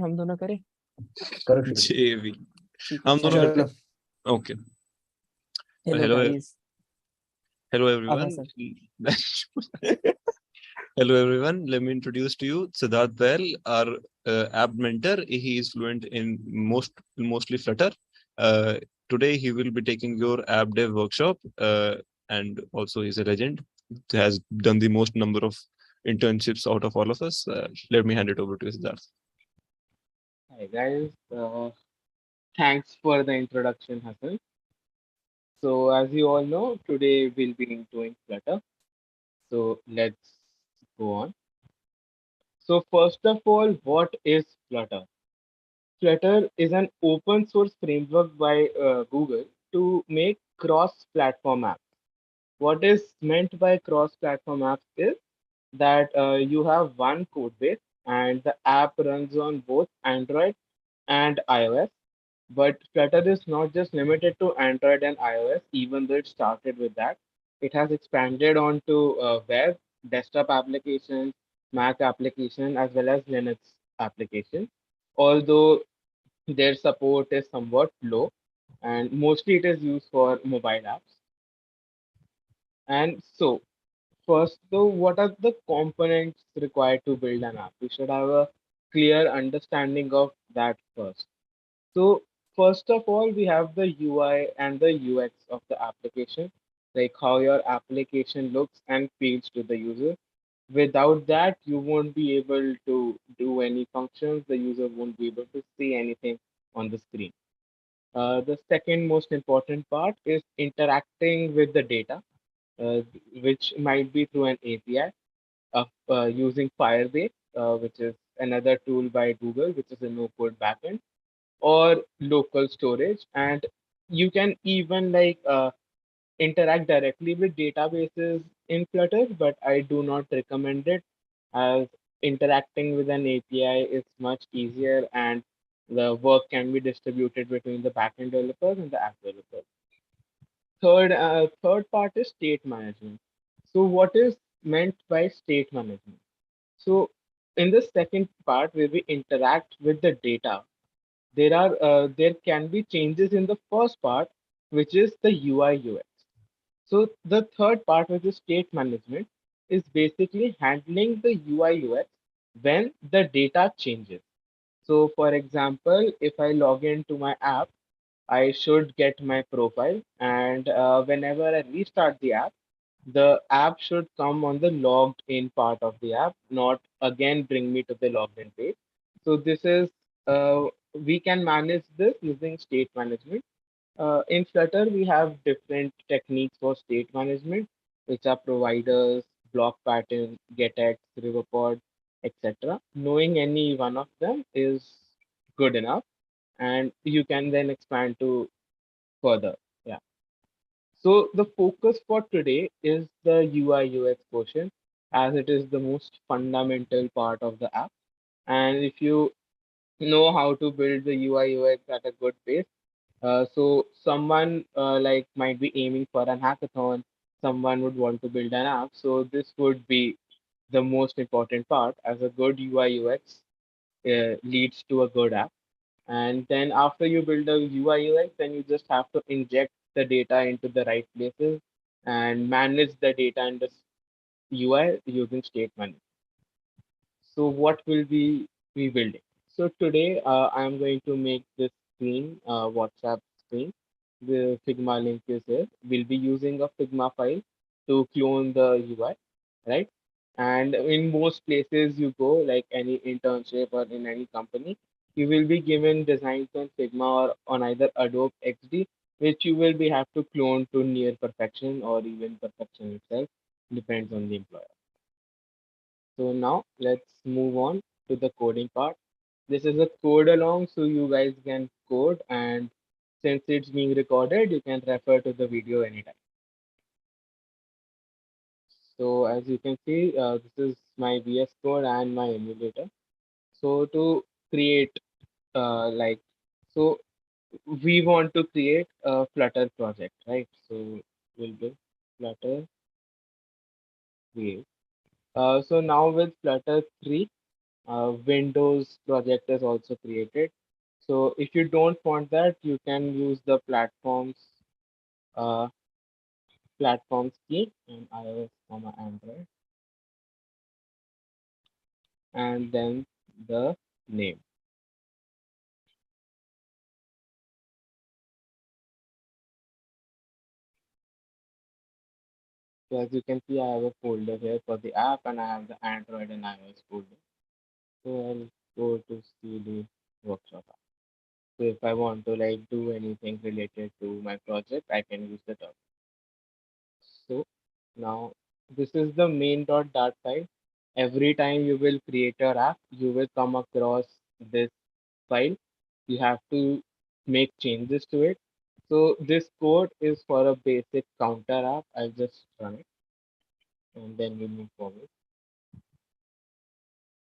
हम दोनों करें। करो शुरू। JV ठीक है हम दोनों चलो। करते हैं। Okay. Hello Hello, guys. hello अब है everyone. Sir. Hello everyone. Let me introduce to you Siddharth Bail, our app mentor. He is fluent in mostly Flutter. Today he will be taking your app dev workshop, and also he's a legend. He has done the most number of internships out of all of us. Let me hand it over to Siddharth. Hi guys, thanks for the introduction, Hassan. So as you all know, today we'll be doing Flutter. So let's go on. So first of all, what is Flutter? Flutter is an open source framework by Google to make cross-platform apps. What is meant by cross-platform apps is that you have one code base and the app runs on both Android and iOS. But Flutter is not just limited to Android and iOS, even though it started with that. It has expanded onto web, desktop applications, Mac application, as well as Linux application. Although their support is somewhat low, and mostly it is used for mobile apps. And so, first, though, what are the components required to build an app? We should have a clear understanding of that first. So first of all, we have the UI and the UX of the application, like how your application looks and feels to the user. Without that, you won't be able to do any functions. The user won't be able to see anything on the screen. The second most important part is interacting with the data, uh, which might be through an API of using Firebase, which is another tool by Google, which is a no-code backend or local storage, and you can even interact directly with databases in Flutter, but I do not recommend it as interacting with an API is much easier and the work can be distributed between the backend developers and the app developers. Third part is state management. So what is meant by state management? So in the second part where we interact with the data, there can be changes in the first part, which is the UI UX. So the third part, which is state management, is basically handling the UI UX when the data changes. So for example, if I log into my app, I should get my profile, and whenever I restart the app should come on the logged in part of the app, not again bring me to the logged in page. So this is we can manage this using state management. In Flutter, we have different techniques for state management, which are providers, block pattern, getX, riverpod, etc. Knowing any one of them is good enough, and you can then expand to further. Yeah. So the focus for today is the UI UX portion, as it is the most fundamental part of the app. And if you know how to build the UI UX at a good pace, so someone might be aiming for an hackathon, someone would want to build an app. So this would be the most important part, as a good UI UX leads to a good app. And then after you build a UI UX, then you just have to inject the data into the right places and manage the data in the UI using state management. So what will we be building? So today I'm going to make this screen, WhatsApp screen. The Figma link is here. We'll be using a Figma file to clone the UI, right? And in most places you go, like any internship or in any company, you will be given designs on Figma or on either Adobe XD, which you will be have to clone to near perfection or even perfection itself, depends on the employer. So now let's move on to the coding part. This is a code along, so you guys can code, and since it's being recorded, you can refer to the video anytime. So as you can see, this is my VS Code and my emulator. So to create like, so we want to create a Flutter project, right? So we'll do Flutter create. So now with Flutter 3, Windows project is also created. So if you don't want that, you can use the uh, platforms key in iOS, Android, and then the name. So as you can see, I have a folder here for the app, and I have the Android and iOS folder. So I'll go to CD workshop app. So if I want to like do anything related to my project, I can use the terminal. So now this is the main.dart file. Every time you will create your app, you will come across this file. You have to make changes to it. So this code is for a basic counter app. I'll just run it and then we move forward.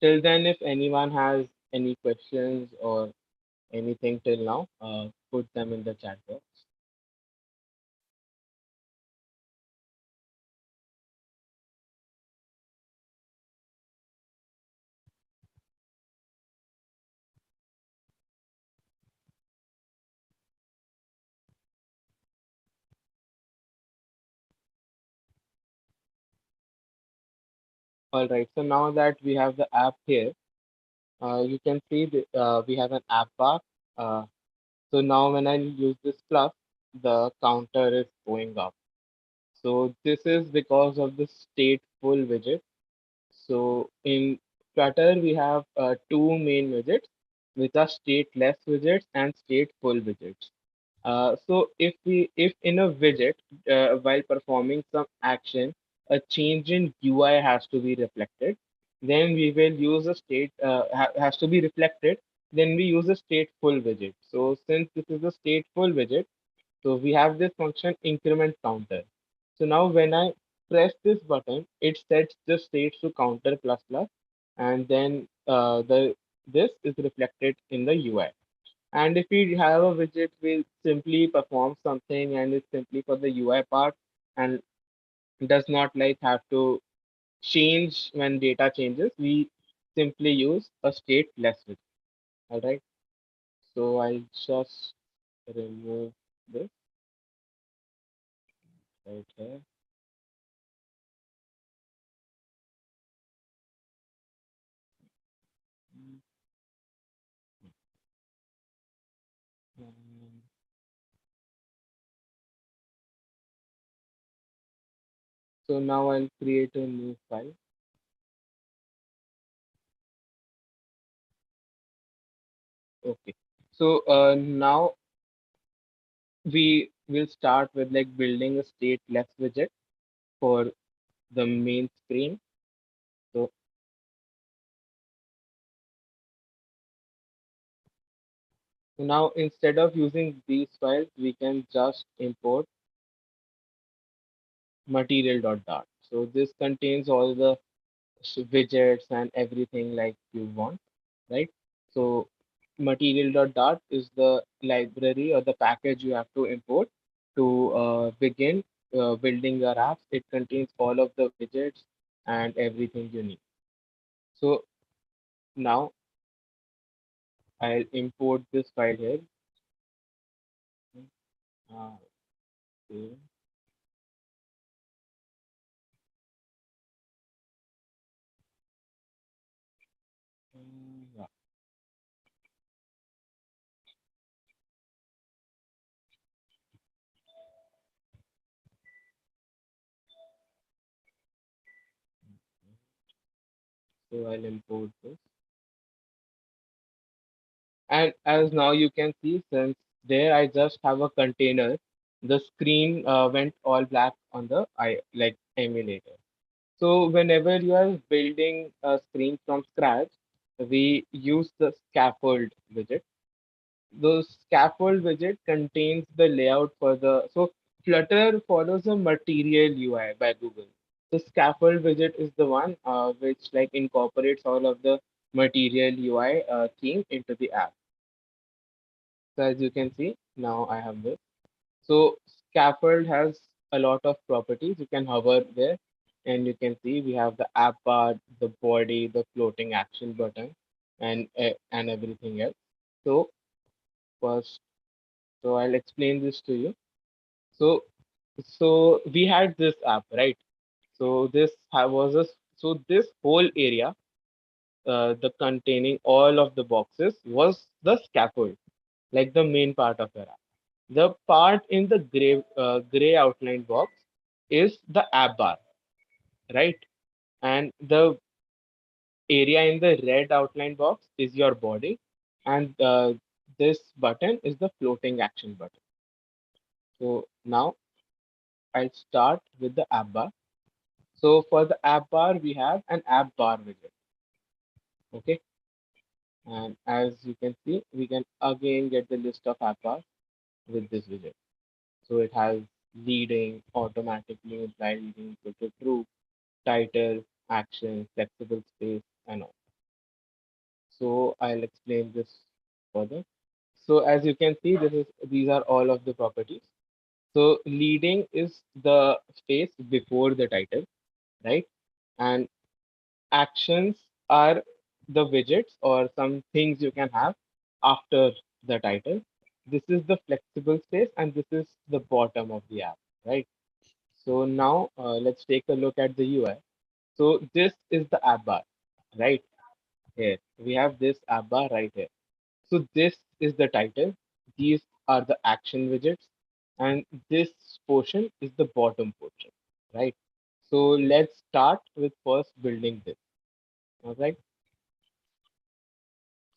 Till then, if anyone has any questions or anything till now, put them in the chat box. All right, so now that we have the app here, you can see we have an app bar. Uh, so now when I use this plus, the counter is going up. So this is because of the stateful widget. So in Flutter, we have two main widgets, which are stateless widgets and stateful widgets. So if in a widget, while performing some action, a change in UI has to be reflected, then we will use a has to be reflected. Then we use a stateful widget. So since this is a stateful widget, so we have this function increment counter. So now when I press this button, it sets the states to counter plus plus, and then the this is reflected in the UI. And if we have a widget, we simply perform something and it's simply for the UI part and does not like have to change when data changes. We simply use a stateless widget. All right. So I'll just remove this right here. Um, So now I'll create a new file. Okay. So now we will start with like building a stateless widget for the main screen. So now instead of using these files, we can just import material.dart. So this contains all the widgets and everything like you want, right? So material.dart is the library or the package you have to import to begin building your apps. It contains all of the widgets and everything you need. So now I'll import this file here. Okay. Yeah. So I'll import this. And as now you can see, since there I just have a container, the screen went all black on the like emulator. So whenever you are building a screen from scratch, we use the scaffold widget. The scaffold widget contains the layout for the so Flutter follows a material UI by Google. The scaffold widget is the one which like incorporates all of the material UI theme into the app. So as you can see, now I have this. So scaffold has a lot of properties. You can hover there and you can see we have the app bar, the body, the floating action button, and everything else. So first, so I'll explain this to you. So we had this app, right? So was a so this whole area, the containing all of the boxes was the scaffold, like the main part of your app. The part in the gray outline box is the app bar, right? And the area in the red outline box is your body, and this button is the floating action button. So now I'll start with the app bar. So for the app bar, we have an app bar widget. Okay. And as you can see, we can again get the list of app bars with this widget. So it has leading, automatically imply leading equal to true, title, action, flexible space, and all. So I'll explain this further. So as you can see, these are all of the properties. So leading is the space before the title, right? And actions are the widgets or some things you can have after the title. This is the flexible space and this is the bottom of the app, right? So now let's take a look at the UI. So this is the app bar, right here. We have this app bar right here. So this is the title. These are the action widgets, and this portion is the bottom portion, right? So let's start with first building this. All right.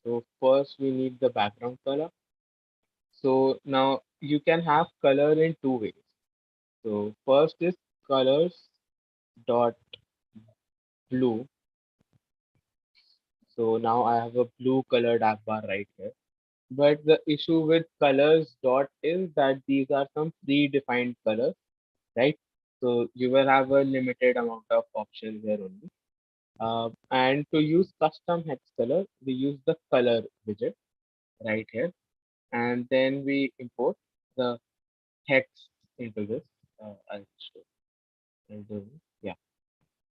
So first we need the background color. So now you can have color in two ways. So first is colors dot blue. So now I have a blue colored app bar right here. But the issue with colors dot is that these are some predefined colors, right? So you will have a limited amount of options here only. And to use custom hex color, we use the color widget right here. And then we import the hex into this. I'll show. I'll do this. Yeah.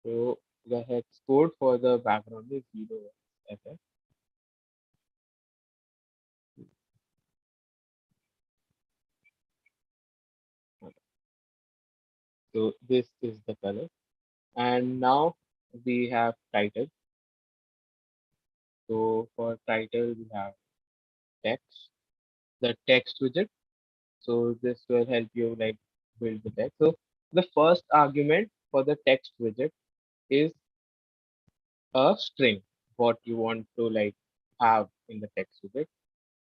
So the hex code for the background is 0FF. So this is the color. And now we have title. So for title, we have text, the text widget. So this will help you like build the text. So the first argument for the text widget is a string, what you want to like have in the text widget.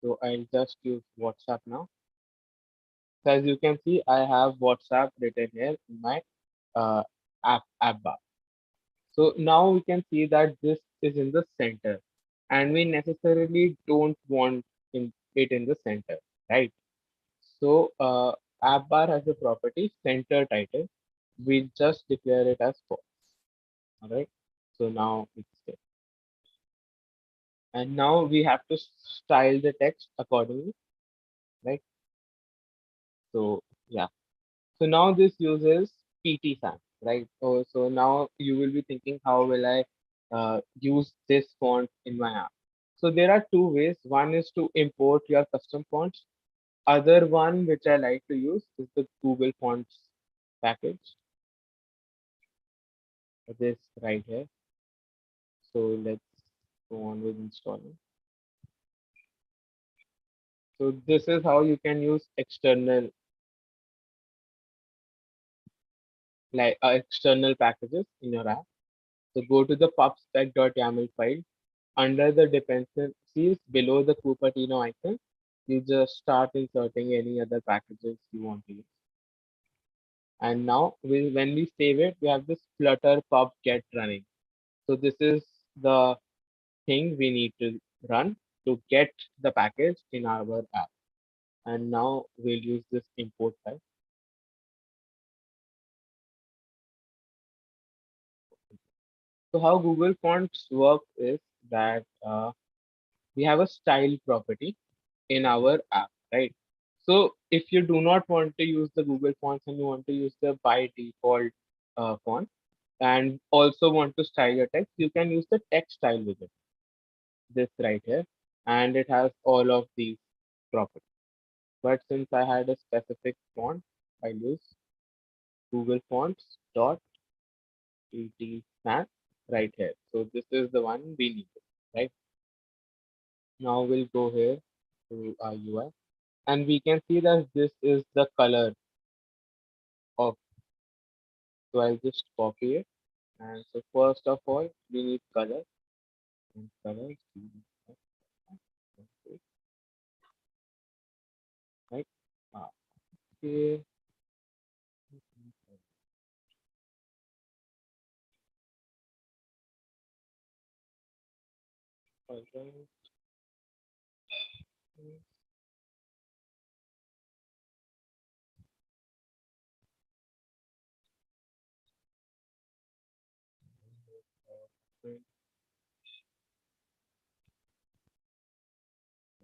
So I'll just use WhatsApp now. So as you can see, I have WhatsApp written here in my app bar. So now we can see that this is in the center, and we necessarily don't want it in the center, right? So app bar has a property center title. We just declare it as false. All right. So now it's there. And now we have to style the text accordingly, right? So yeah. So now this uses PT sans, right? So now you will be thinking, how will I use this font in my app? So there are two ways. One is to import your custom fonts. Other one which I like to use is the Google Fonts package. This right here. So let's go on with installing. So this is how you can use external external packages in your app. So go to the pubspec.yaml file. Under the dependencies below the Cupertino icon, you just start inserting any other packages you want to use. And now when we save it, we have this Flutter pub get running. So this is the thing we need to run to get the package in our app. And now we'll use this import file. So how Google Fonts work is that we have a style property in our app, right? So if you do not want to use the Google fonts and you want to use the by default font, and also want to style your text, you can use the text style widget, this right here, and it has all of these properties. But since I had a specific font, I use Google Fonts dot tt snap right here. So this is the one we need, right? Now we'll go here to our UI, and we can see that this is the color of. So I'll just copy it. And so first of all, we need color, and colors, right? Okay. Alright.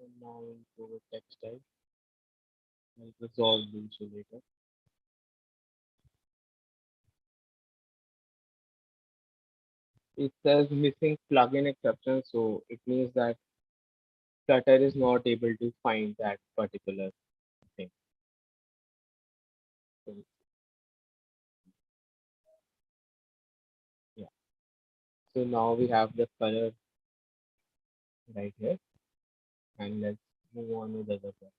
And now we'll go with textile. I'll resolve the issue later. It says missing plugin exception, so it means that Flutter is not able to find that particular thing. So, yeah. So now we have the color right here, and let's move on with other properties.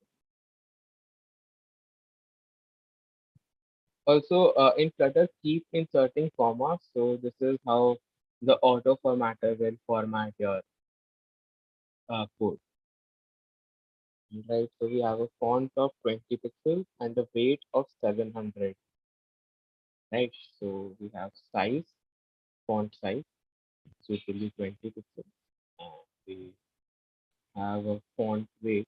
Also, in Flutter, keep inserting commas. So this is how the auto formatter will format your code. Right. So we have a font of 20 pixels and a weight of 700. Right. So we have size, font size, so it will be 20 pixels. And we have a font weight.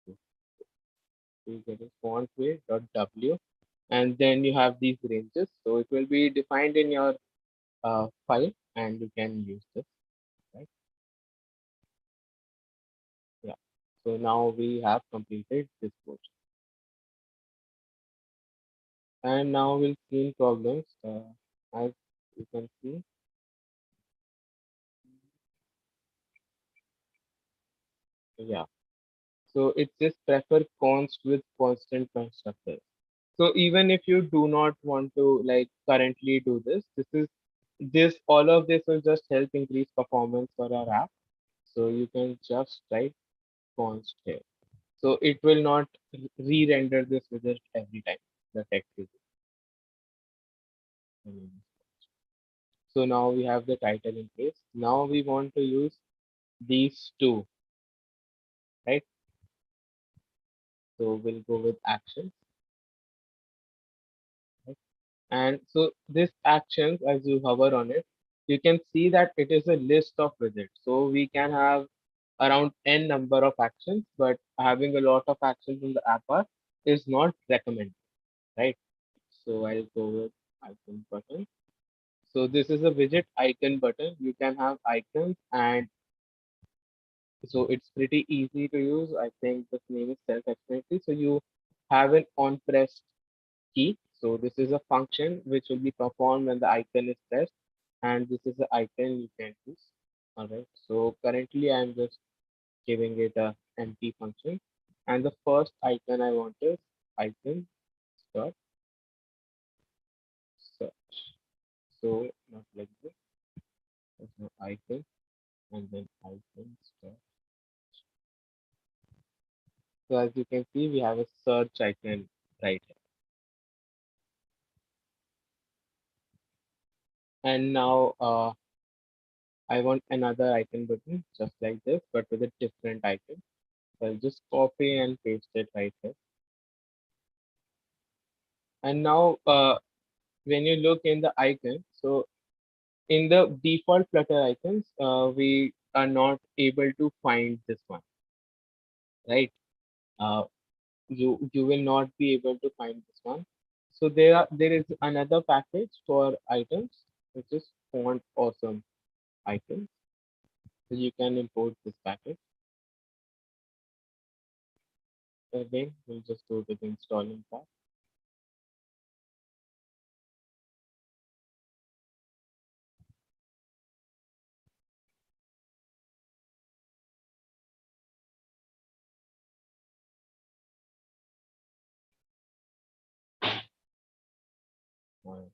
So we get a font weight dot w, and then you have these ranges. So it will be defined in your file, and you can use this. Right. Yeah. So now we have completed this portion, and now we'll see problems. As you can see, yeah. So it just prefer const with constant constructor. So even if you do not want to like currently do this, this all of this will just help increase performance for our app. So you can just write const here. So it will not re-render this widget every time the text is. So now we have the title in place. Now we want to use these two, right? So we'll go with actions. Right? And so this actions, as you hover on it, you can see that it is a list of widgets. So we can have around n number of actions, but having a lot of actions in the app bar is not recommended, right? So I'll go with icon button. So this is a widget icon button. You can have icons, and so it's pretty easy to use. I think this name is self-explanatory. So you have an on pressed key. So this is a function which will be performed when the icon is pressed, and this is the icon you can use. All right. So currently I'm just giving it a empty function, and the first icon I want is icon dot search. So not like this. There's no icon, and then icon dot. So as you can see, we have a search icon right here. And now I want another icon button just like this, but with a different icon. So I'll just copy and paste it right here. And now when you look in the icon, so in the default Flutter icons, we are not able to find this one, right? Uh, you will not be able to find this one. So there is another package for items, which is font awesome icons. So you can import this package. Again, we'll just go to the installing part. Alright,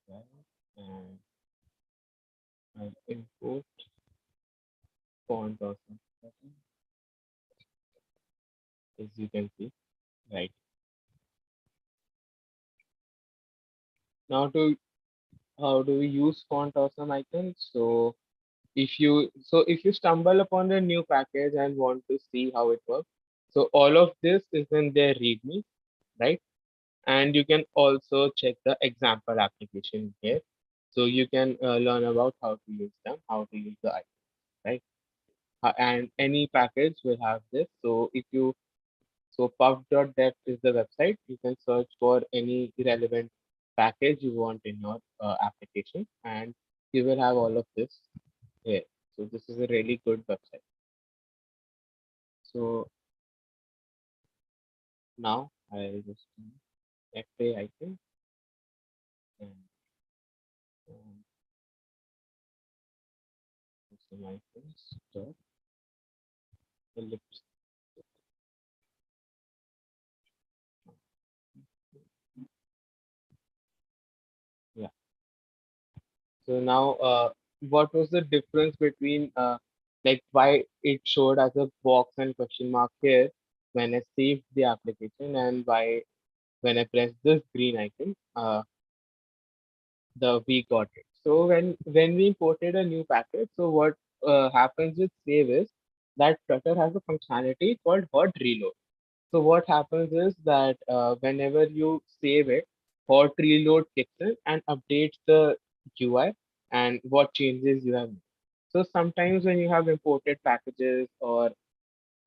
and I'll import font or something, as you can see, right. Now to how do we use font awesome icon? So if you stumble upon a new package and want to see how it works, so all of this is in their README, right? And you can also check the example application here. So you can learn about how to use them, how to use the icon, right? And any package will have this. So puff.dev is the website. You can search for any relevant package you want in your application, and you will have all of this here. So this is a really good website. So now I'll just FA icon and um, some icons dot ellipse. Yeah. So now, what was the difference between like why it showed as a box and question mark here when I saved the application, and why when I press this green icon, the we got it. So when we imported a new package, so what happens with save is that Flutter has a functionality called hot reload. So what happens is that whenever you save it, hot reload kicks in and updates the UI and what changes you have made. So sometimes when you have imported packages or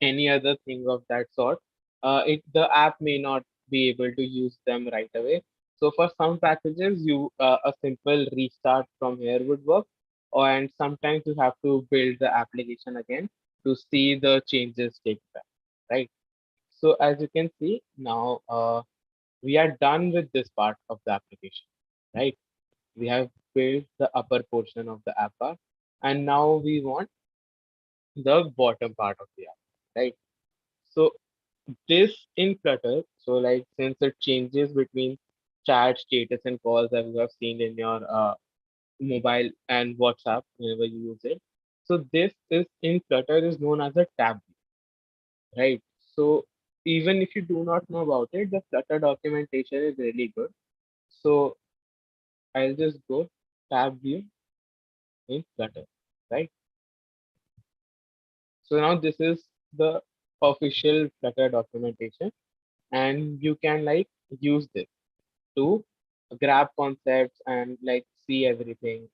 any other thing of that sort, the app may not be able to use them right away. So for some packages, a simple restart from here would work, and sometimes you have to build the application again to see the changes take effect, right? So as you can see now, we are done with this part of the application, right? We have built the upper portion of the app bar, and now we want the bottom part of the app, right? So this in Flutter, so like since it changes between chat status and calls as you have seen in your mobile and WhatsApp whenever you use it. So this is in Flutter is known as a tab, right? So even if you do not know about it, the Flutter documentation is really good. So I'll just go tab view in Flutter, right? So now this is the official Flutter documentation, and you can like use this to grab concepts and like see everything,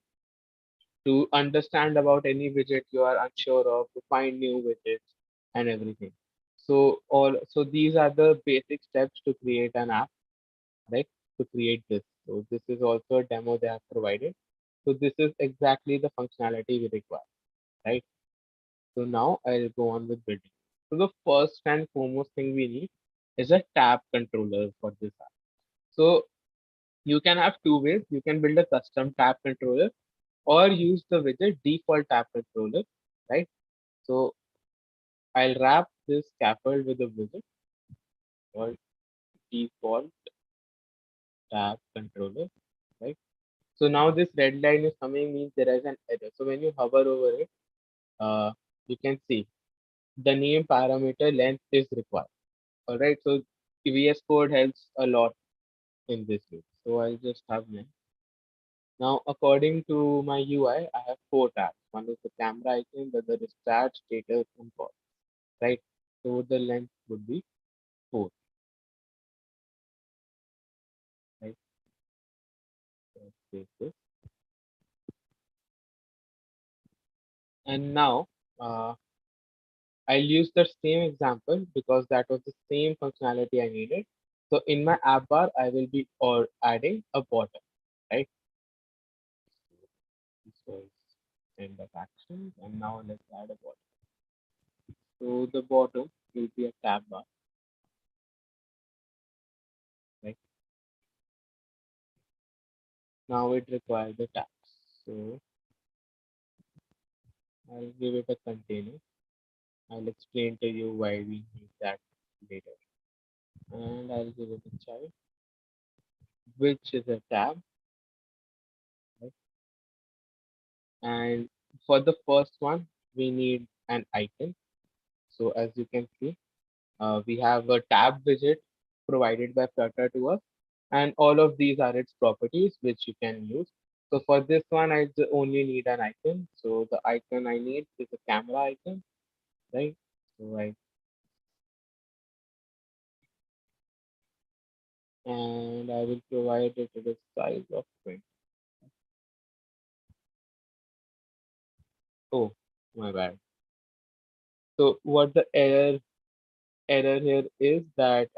to understand about any widget you are unsure of, to find new widgets and everything. So these are the basic steps to create an app, right? To create this. So this is also a demo they have provided. So this is exactly the functionality we require, right? So now I'll go on with building. So the first and foremost thing we need is a tab controller for this app. So you can have two ways. You can build a custom tab controller or use the widget default tab controller, right? So I'll wrap this scaffold with a widget called default tab controller, right? So now this red line is coming means there is an error. So when you hover over it, you can see the name parameter length is required. All right. So VS Code helps a lot in this way. So I'll just have length. Now, according to my UI, I have four tabs. One is the camera icon, the other is chat, status, and call. Right. So the length would be four. Right. So let's save this. And now I'll use the same example because that was the same functionality I needed. So in my app bar, I will be or adding a button, right? This was end of actions, and now let's add a button. So the bottom will be a tab bar, right? Now it requires the tabs. So I'll give it a container. I'll explain to you why we need that later. And I'll give it a child, which is a tab. And for the first one, we need an icon. So as you can see, we have a tab widget provided by Flutter to us, and all of these are its properties which you can use. So for this one, I only need an icon. So the icon I need is a camera icon, right? So I will provide it with a size of 20. Oh, my bad. So what the error here is that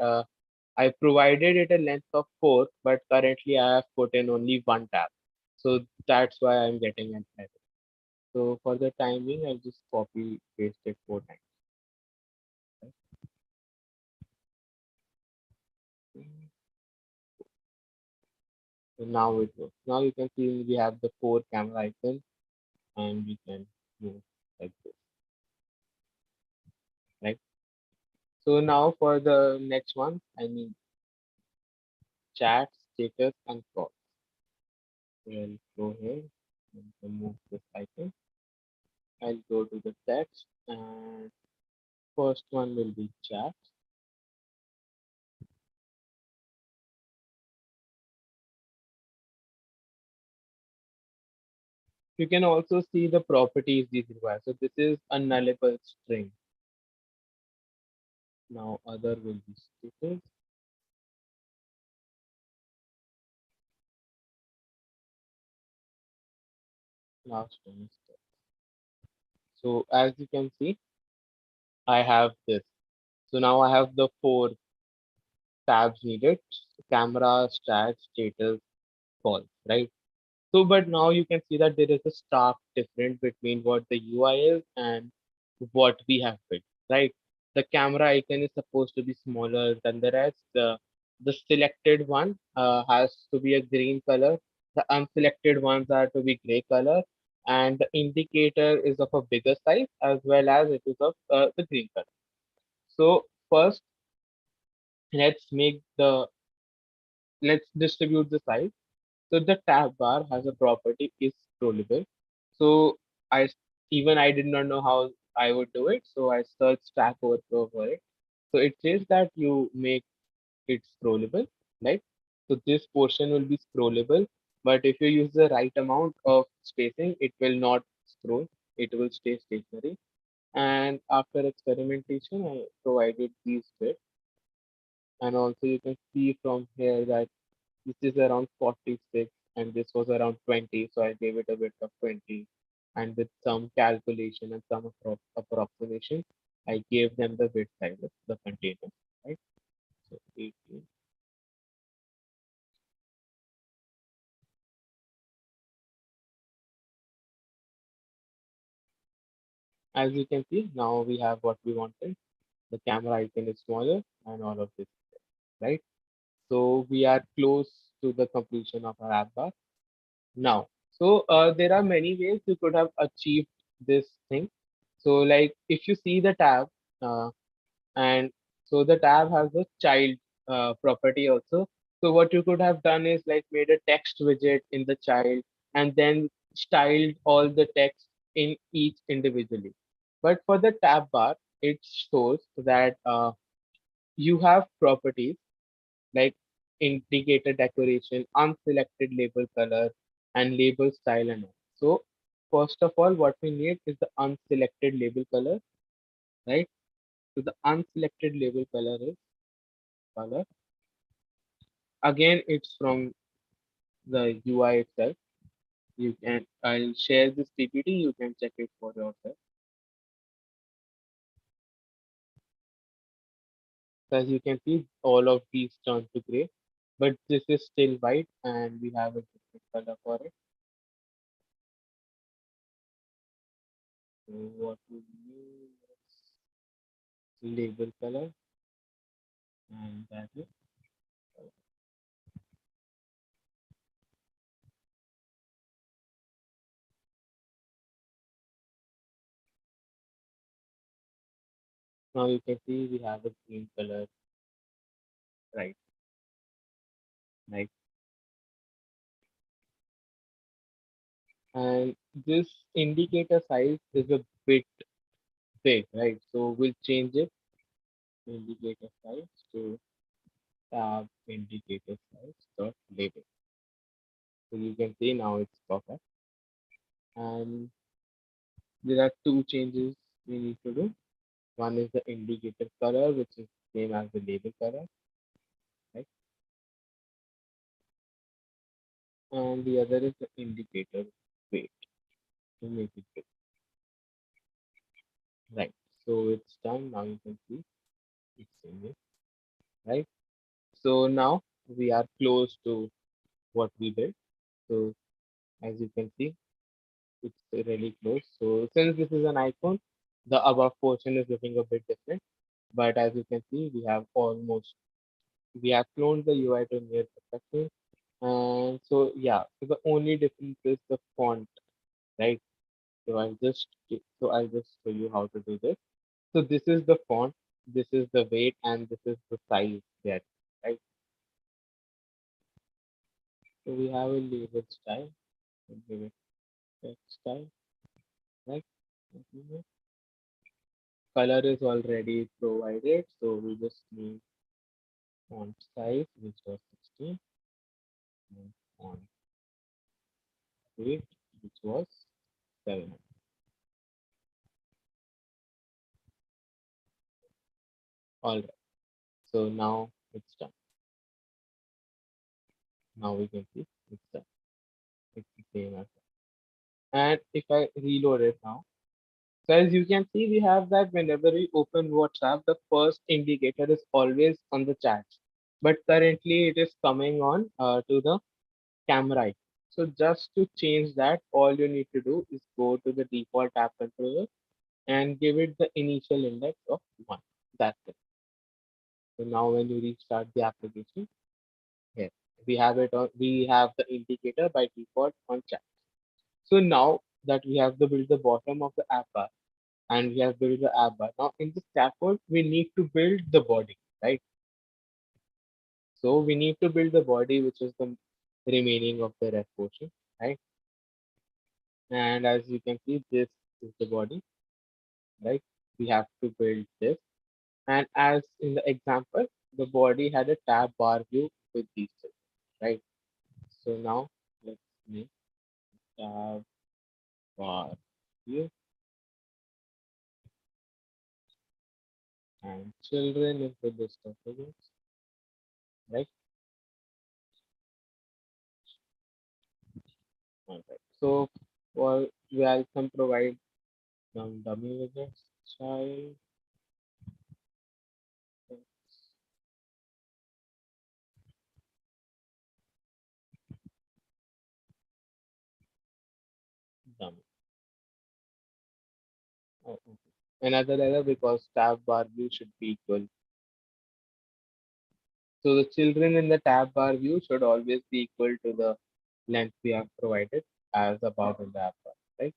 I provided it a length of 4, but currently I have put in only one tab. So that's why I'm getting an error. So for the timing, I'll just copy paste it 4 times. Right? So now it works. Now you can see we have the 4 camera icons and we can move like this, right? So now for the next one, I need chat, status, and call. We'll go here and remove this icon. I'll go to the text and first one will be chat. You can also see the properties these require. So this is a nullable string. Now other will be status. Last one is text. So as you can see, I have this. So now I have the 4 tabs needed: camera, stat, status, call, right? So, but now you can see that there is a stark difference between what the UI is and what we have built, right? The camera icon is supposed to be smaller than the rest. The selected one has to be a green color. The unselected ones are to be gray color, and the indicator is of a bigger size as well as it is of the green color. So first, let's make the let's distribute the size. So the tab bar has a property is scrollable. So I even I did not know how I would do it. So I searched Stack Overflow for it. So it says that you make it scrollable, right? So this portion will be scrollable, but if you use the right amount of spacing, it will not scroll. It will stay stationary. And after experimentation, I provided these bits. And also you can see from here that this is around 46 and this was around 20, so I gave it a bit of 20, and with some calculation and some approximation I gave them the width size of the container, right? So 18. As you can see, now we have what we wanted. The camera icon is smaller and all of this, right? So we are close to the completion of our app bar now. So there are many ways you could have achieved this thing. So like if you see the tab, uh, and so the tab has a child property also. So what you could have done is like made a text widget in the child and then styled all the text in each individually. But for the tab bar, it shows that you have properties like indicator decoration, unselected label color, and label style and all. So first of all, what we need is the unselected label color, right? So the unselected label color is color. Again, it's from the UI itself. You can I'll share this PPT. You can check it for yourself. So as you can see, all of these turn to gray, but this is still white, and we have a different color for it. So what we need is label color, and that is. Now you can see we have a green color, right? Right. And this indicator size is a bit big, right? So we'll change it, indicator size to tab indicator size dot label. So you can see now it's perfect. And there are two changes we need to do. One is the indicator color, which is same as the label color, right? And the other is the indicator weight to make it big, right? So it's done. Now you can see it's changing, right? So now we are close to what we did. So as you can see, it's really close. So since this is an icon, the above portion is looking a bit different. But as you can see, we have cloned the UI to near perfection. And so yeah, so the only difference is the font, right? So I'll just show you how to do this. So this is the font, this is the weight, and this is the size there, right? So we have a label style, we'll give it text style, right? Mhm. Color is already provided, so we just need font size, which was 16, and font weight, which was 700. All right. So now it's done. Now we can see it's done. It's the same as that. And if I reload it now, so as you can see, we have that whenever we open WhatsApp, the first indicator is always on the chat. But currently it is coming on to the camera icon. So just to change that, all you need to do is go to the default app controller and give it the initial index of 1. That's it. So now when you restart the application, here we have the indicator by default on chat. So now that we have built the bottom of the app bar and we have built the app bar, now in the scaffold we need to build the body, right? So we need to build the body, which is the remaining of the ref portion, right? And as you can see, this is the body, right? We have to build this. And as in the example, the body had a tab bar view with these two, right? So now let's make tab bar view and children is the list of figures, right? All right. So for welcome provide some dummy widgets, child, dummy. Oh, okay. Another error because tab bar view should be equal. So the children in the tab bar view should always be equal to the length we have provided as above in the app bar, right?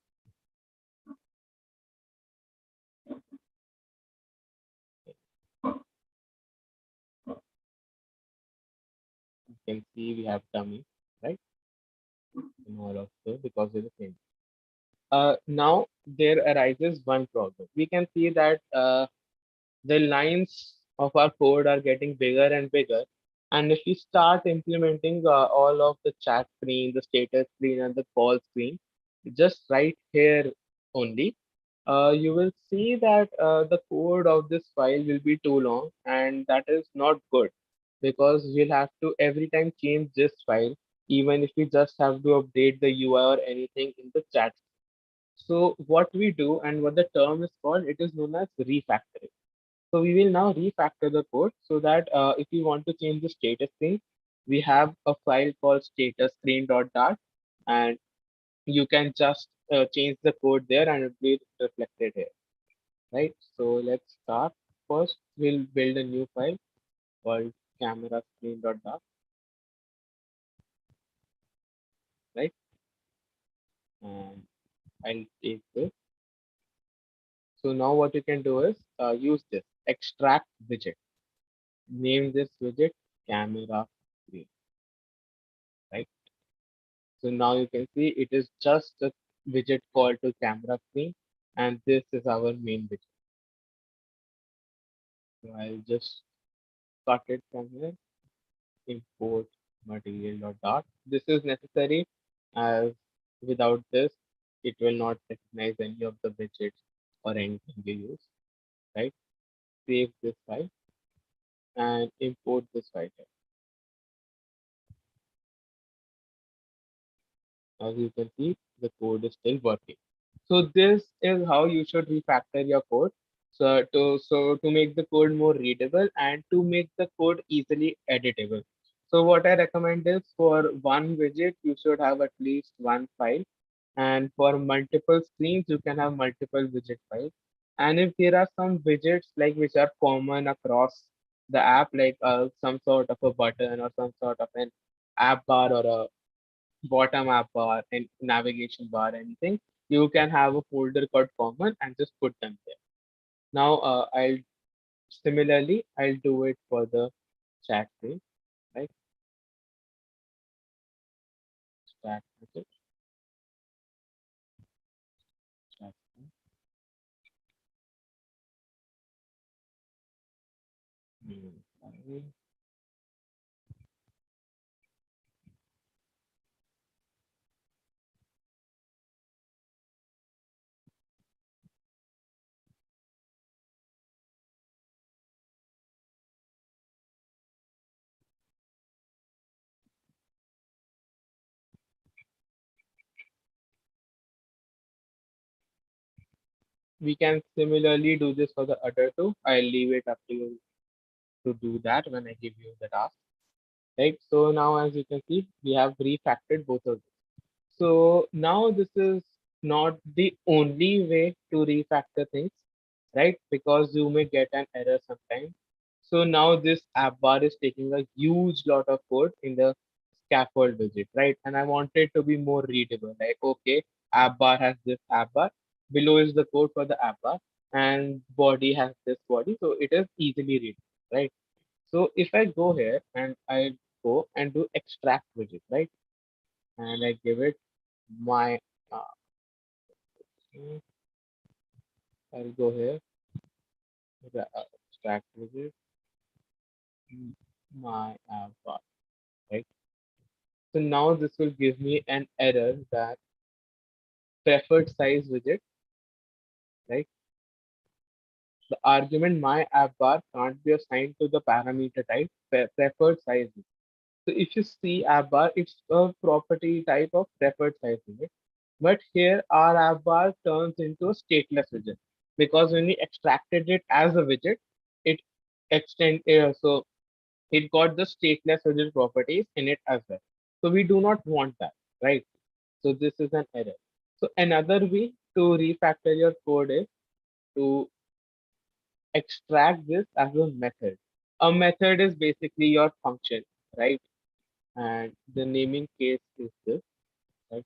You can see we have dummy, right? In all of those because they're the same. Now there arises one problem. We can see that the lines of our code are getting bigger and bigger. And if we start implementing all of the chat screen, the status screen, and the call screen, just right here only, you will see that the code of this file will be too long, and that is not good because we'll have to every time change this file, even if we just have to update the UI or anything in the chat. So what we do and what the term is called, it is known as refactoring. So we will now refactor the code so that if we want to change the status screen, we have a file called status screen.dart, and you can just change the code there and it will be reflected here, right? So let's start. First, we'll build a new file called camera screen.dart, right? And I'll take this. So now what you can do is use this extract widget. Name this widget camera screen, right? So now you can see it is just a widget called to camera screen, and this is our main widget. So I'll just cut it from here, import material.dart. This is necessary as without this, it will not recognize any of the widgets or anything you use, right? Save this file and import this file here. As you can see, the code is still working. So this is how you should refactor your code. So to make the code more readable and to make the code easily editable. So what I recommend is for one widget, you should have at least one file. And for multiple screens, you can have multiple widget files. And if there are some widgets like which are common across the app, like some sort of a button or some sort of an app bar or a bottom app bar and navigation bar, anything, you can have a folder called common and just put them there. Now, I'll do it for the chat page, right? Chat message, chat page. Sorry. We can similarly do this for the other two. I'll leave it up to you to do that when I give you the task, right? So now, as you can see, we have refactored both of them. So now this is not the only way to refactor things, right? Because you may get an error sometime. So now this app bar is taking a huge lot of code in the scaffold widget, right? And I want it to be more readable. Like, okay, app bar has this app bar. Below is the code for the app bar, and body has this body. So it is easily readable, right? So if I go here and I go and do extract widget, right? And I give it my uh, I'll go here the extract widget my bar, right? So now this will give me an error that preferred size widget, right? The argument my app bar can't be assigned to the parameter type preferred size widget. So if you see app bar, it's a property type of preferred size widget. But here our app bar turns into a stateless widget because when we extracted it as a widget, it so it got the stateless widget properties in it as well. So we do not want that, right? So this is an error. So another way to refactor your code is to extract this as a method. A method is basically your function, right? And the naming case is this, right?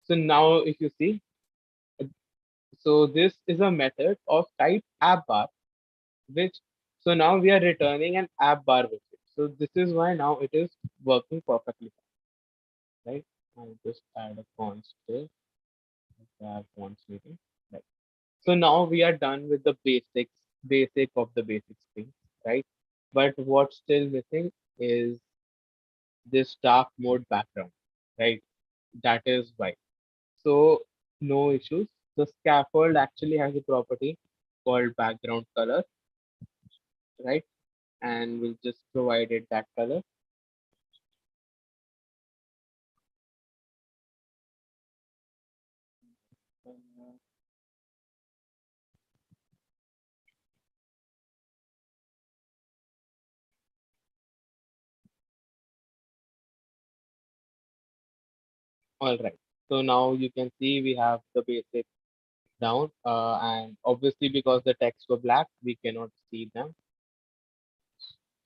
So now if you see, so this is a method of type app bar, which so now we are returning an app bar widget. So this is why now it is working perfectly, right? I'll just add a const there, const meeting, right? So now we are done with the basic of the basics thing, right? But what's still missing is this dark mode background, right? That is why. So no issues. The scaffold actually has a property called background color, right? And we'll just provide it that color. All right. So now you can see we have the basic down, and obviously because the text were black, we cannot see them.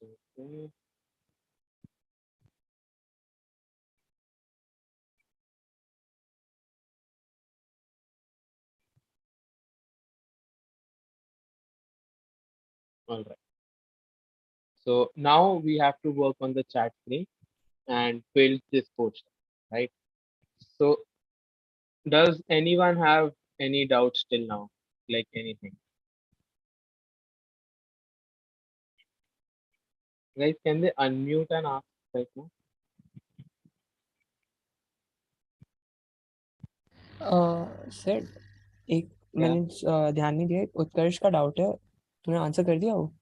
Okay. All right. So now we have to work on the chat screen and build this portion, right? So Does anyone have any doubts till now? Like anything? Guys, can they unmute and ask right now? Sir एक क्या? मैंने ध्यान नहीं दिया, उत्कर्ष का doubt है, तूने answer कर दिया वो?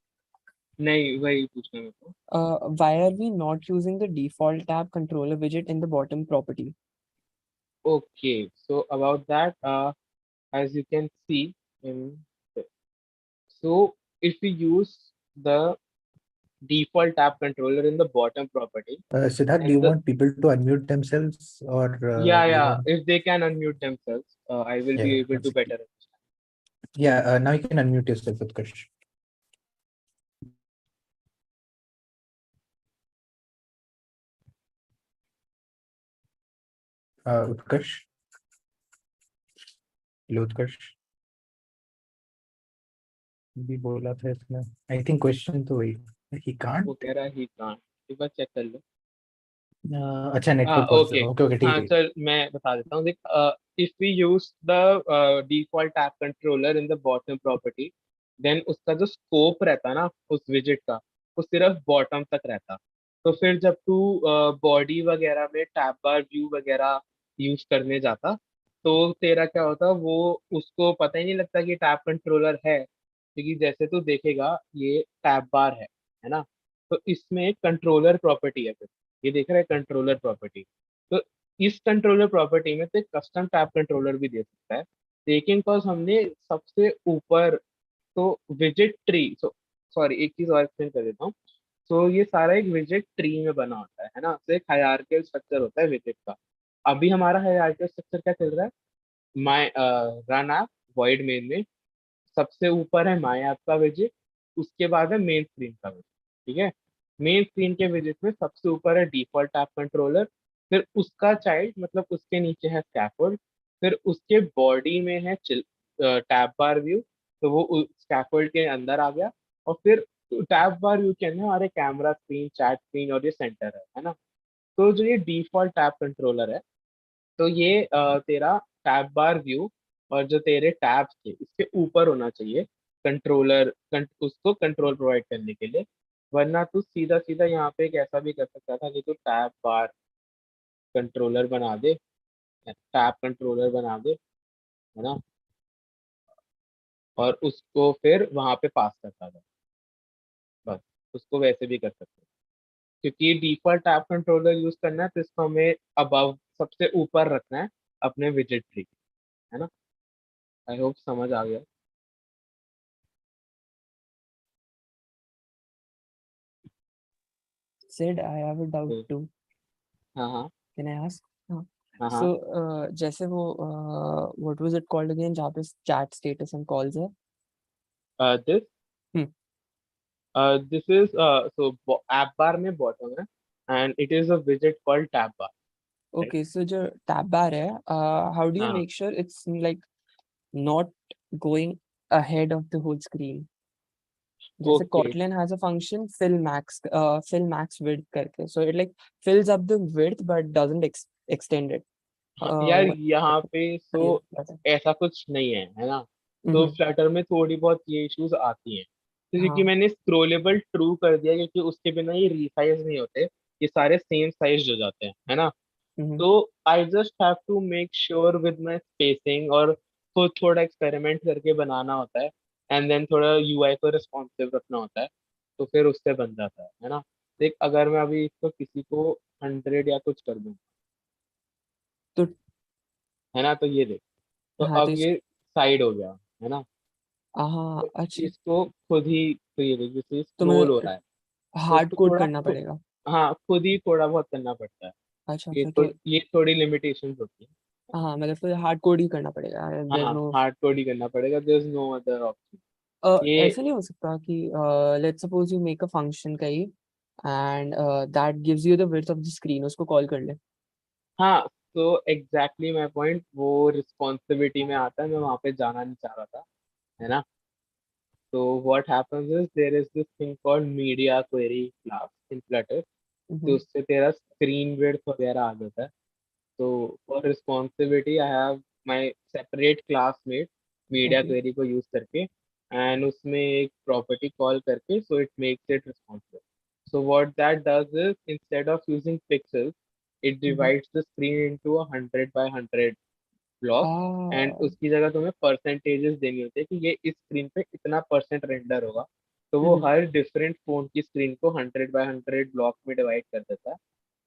नहीं, वही पूछना मेरे को। Why are we not using the default tab controller widget in the bottom property? Okay, so about that, as you can see in so if we use the default tab controller in the bottom property Siddharth, do you and the want people to unmute themselves or you yeah, want? if they can unmute themselves, I will be Yeah, able one to second. better understand. Yeah, now you can unmute yourself, Utkarsh. Utkarsh? Hello, Utkarsh? भी बोला था इसमें I think question तो वही ही वो can't कह रहा है he can't, एक बार चेक कर लो। अच्छा हाँ, नेटवर्क और ओके। ओके ओके ठीक हाँ, है चल मैं बता देता हूँ। देख, if we use the default tab controller in the bottom property, then उसका जो स्कोप रहता ना उस विजेट का, वो सिर्फ बॉटम तक रहता। तो फिर जब तू बॉडी वगैरह में टैब बार व्यू वगैरह यूज करने जाता, तो तेरा क्या होता, वो उसको पता ही नहीं लगता कि टैब कंट्रोलर है, क्योंकि जैसे तू देखेगा ये टैब बार है ना। तो इसमें एक कंट्रोलर प्रॉपर्टी है, फिर ये देख रहा है कंट्रोलर प्रॉपर्टी। तो इस कंट्रोलर प्रॉपर्टी में तो एक कस्टम टैब कंट्रोलर भी दे सकता है, लेकिन कॉज हमने सबसे ऊपर तो विजेट ट्री, सॉरी एक चीज और एक्सप्लेन कर देता हूँ। तो ये सारा एक विजेट ट्री में बना होता है ना। तो एक हायरार्किकल स्ट्रक्चर होता है विजेट का। अभी हमारा हायरार्किकल स्ट्रक्चर क्या चल रहा है, my run app void main में सबसे ऊपर है माई ऐप का विजेट, उसके बाद है मेन स्क्रीन का विजेट। ठीक है, मेन स्क्रीन के विजेट में सबसे ऊपर है डिफॉल्ट ऐप कंट्रोलर, फिर उसका चाइल्ड मतलब उसके नीचे है स्कैफोल्ड, फिर उसके बॉडी में है टैब बार व्यू, तो वो स्कैफोल्ड के अंदर आ गया। और फिर टैब बार व्यू के अंदर हमारे कैमरा स्क्रीन, चैट स्क्रीन और ये सेंटर है ना। तो जो ये डिफॉल्ट टैब कंट्रोलर है, तो ये तेरा टैब बार व्यू और जो तेरे टैब्स थे इसके ऊपर होना चाहिए कंट्रोलर, उसको कंट्रोल प्रोवाइड करने के लिए। वरना तू सीधा सीधा यहाँ पे एक ऐसा भी कर सकता था कि तू टैब बार कंट्रोलर बना दे, टैब कंट्रोलर बना दे, है ना, और उसको फिर वहां पे पास करता था। बस उसको वैसे भी कर सकते हैं, क्योंकि डिफॉल्ट टैब कंट्रोलर यूज करना है तो इसको हमें अबव सबसे ऊपर रखना है अपने विजेट ट्री, है ना। आई होप समझ आ गया। Said I have a doubt तो too. हाँ हाँ Can I ask? हाँ. हाँ हाँ। So जैसे वो what was it called again जहाँ पे chat status and calls है? This Hmm. This is so app bar में बॉटम है, एंड इट इज अ विजेट called tab bar. Okay, so जो tab bar है, how do you हाँ, make sure it's like not going ahead of the whole screen? जैसे okay. Kotlin has a function fill max width करके, so it like fills up the width but doesn't extend it. हाँ यार, What यहाँ पे तो ये पता है? ऐसा कुछ नहीं है ना। तो फ्लटर में थोड़ी बहुत ये इश्यूज आती हैं, तो क्योंकि हाँ. मैंने स्क्रोलेबल ट्रू कर दिया, क्योंकि उसके बिना ये रीसाइज नहीं होते, ये सारे सेम साइज हो जाते हैं, है ना। हम्म. तो I just have to make sure with my spacing, और खुद थोड़ा एक्सपेरिमेंट करके बनाना होता है, एंड देन थोड़ा यूआई को रिस्पॉन्सिव रखना होता है, तो फिर उससे बन जाता है ना। देख, अगर मैं अभी इसको किसी को 100 या कुछ कर दूं, तो है ना, तो ये देख, तो हाँ, तो अब ये साइड हो गया, है ना। हाँ, तो अच्छा, इसको खुद ही, तो ये देख जैसे तो स्क्रोल हो मुझे रहा है, तो हार्ड उसको कोड थोड़ा करना पड़ेगा. हाँ, खुद ही थोड़ा बहुत करना पड़ता है। अच्छा, ये अच्छा, तो तो ये थोड़ी लिमिटेशंस होती है। हाँ, मतलब तो हार्ड कोड ही करना पड़ेगा. There's हाँ, no हार्ड कोड ही करना पड़ेगा, there is no other option. ये ऐसा नहीं हो सकता कि let's suppose you make a function कहीं and that gives you the width of the screen, उसको कॉल कर ले. हाँ, तो एग्जैक्टली माय पॉइंट वो रिस्पॉन्सिबिलिटी में आता है, मैं वहां पे जाना नहीं चाह रहा था, है ना। तो what happens is there is this thing called media query class in Flutter, तो हम्म. उससे तेरा स्क्रीन विड्थ वगैरह आ जाता है। So for responsibility, I have my separate classmate media Okay. query को use करके and उसमें एक property call करके so it makes it responsive. So what that does is instead of using pixels, it divides the screen into a 100 by 100 block and Ah. उसकी जगह तुम्हें percentages देनी होती है कि ये इस स्क्रीन पे इतना परसेंट रेंडर होगा तो वो हर डिफरेंट फोन की स्क्रीन को 100 by 100 ब्लॉक में डिवाइड कर देता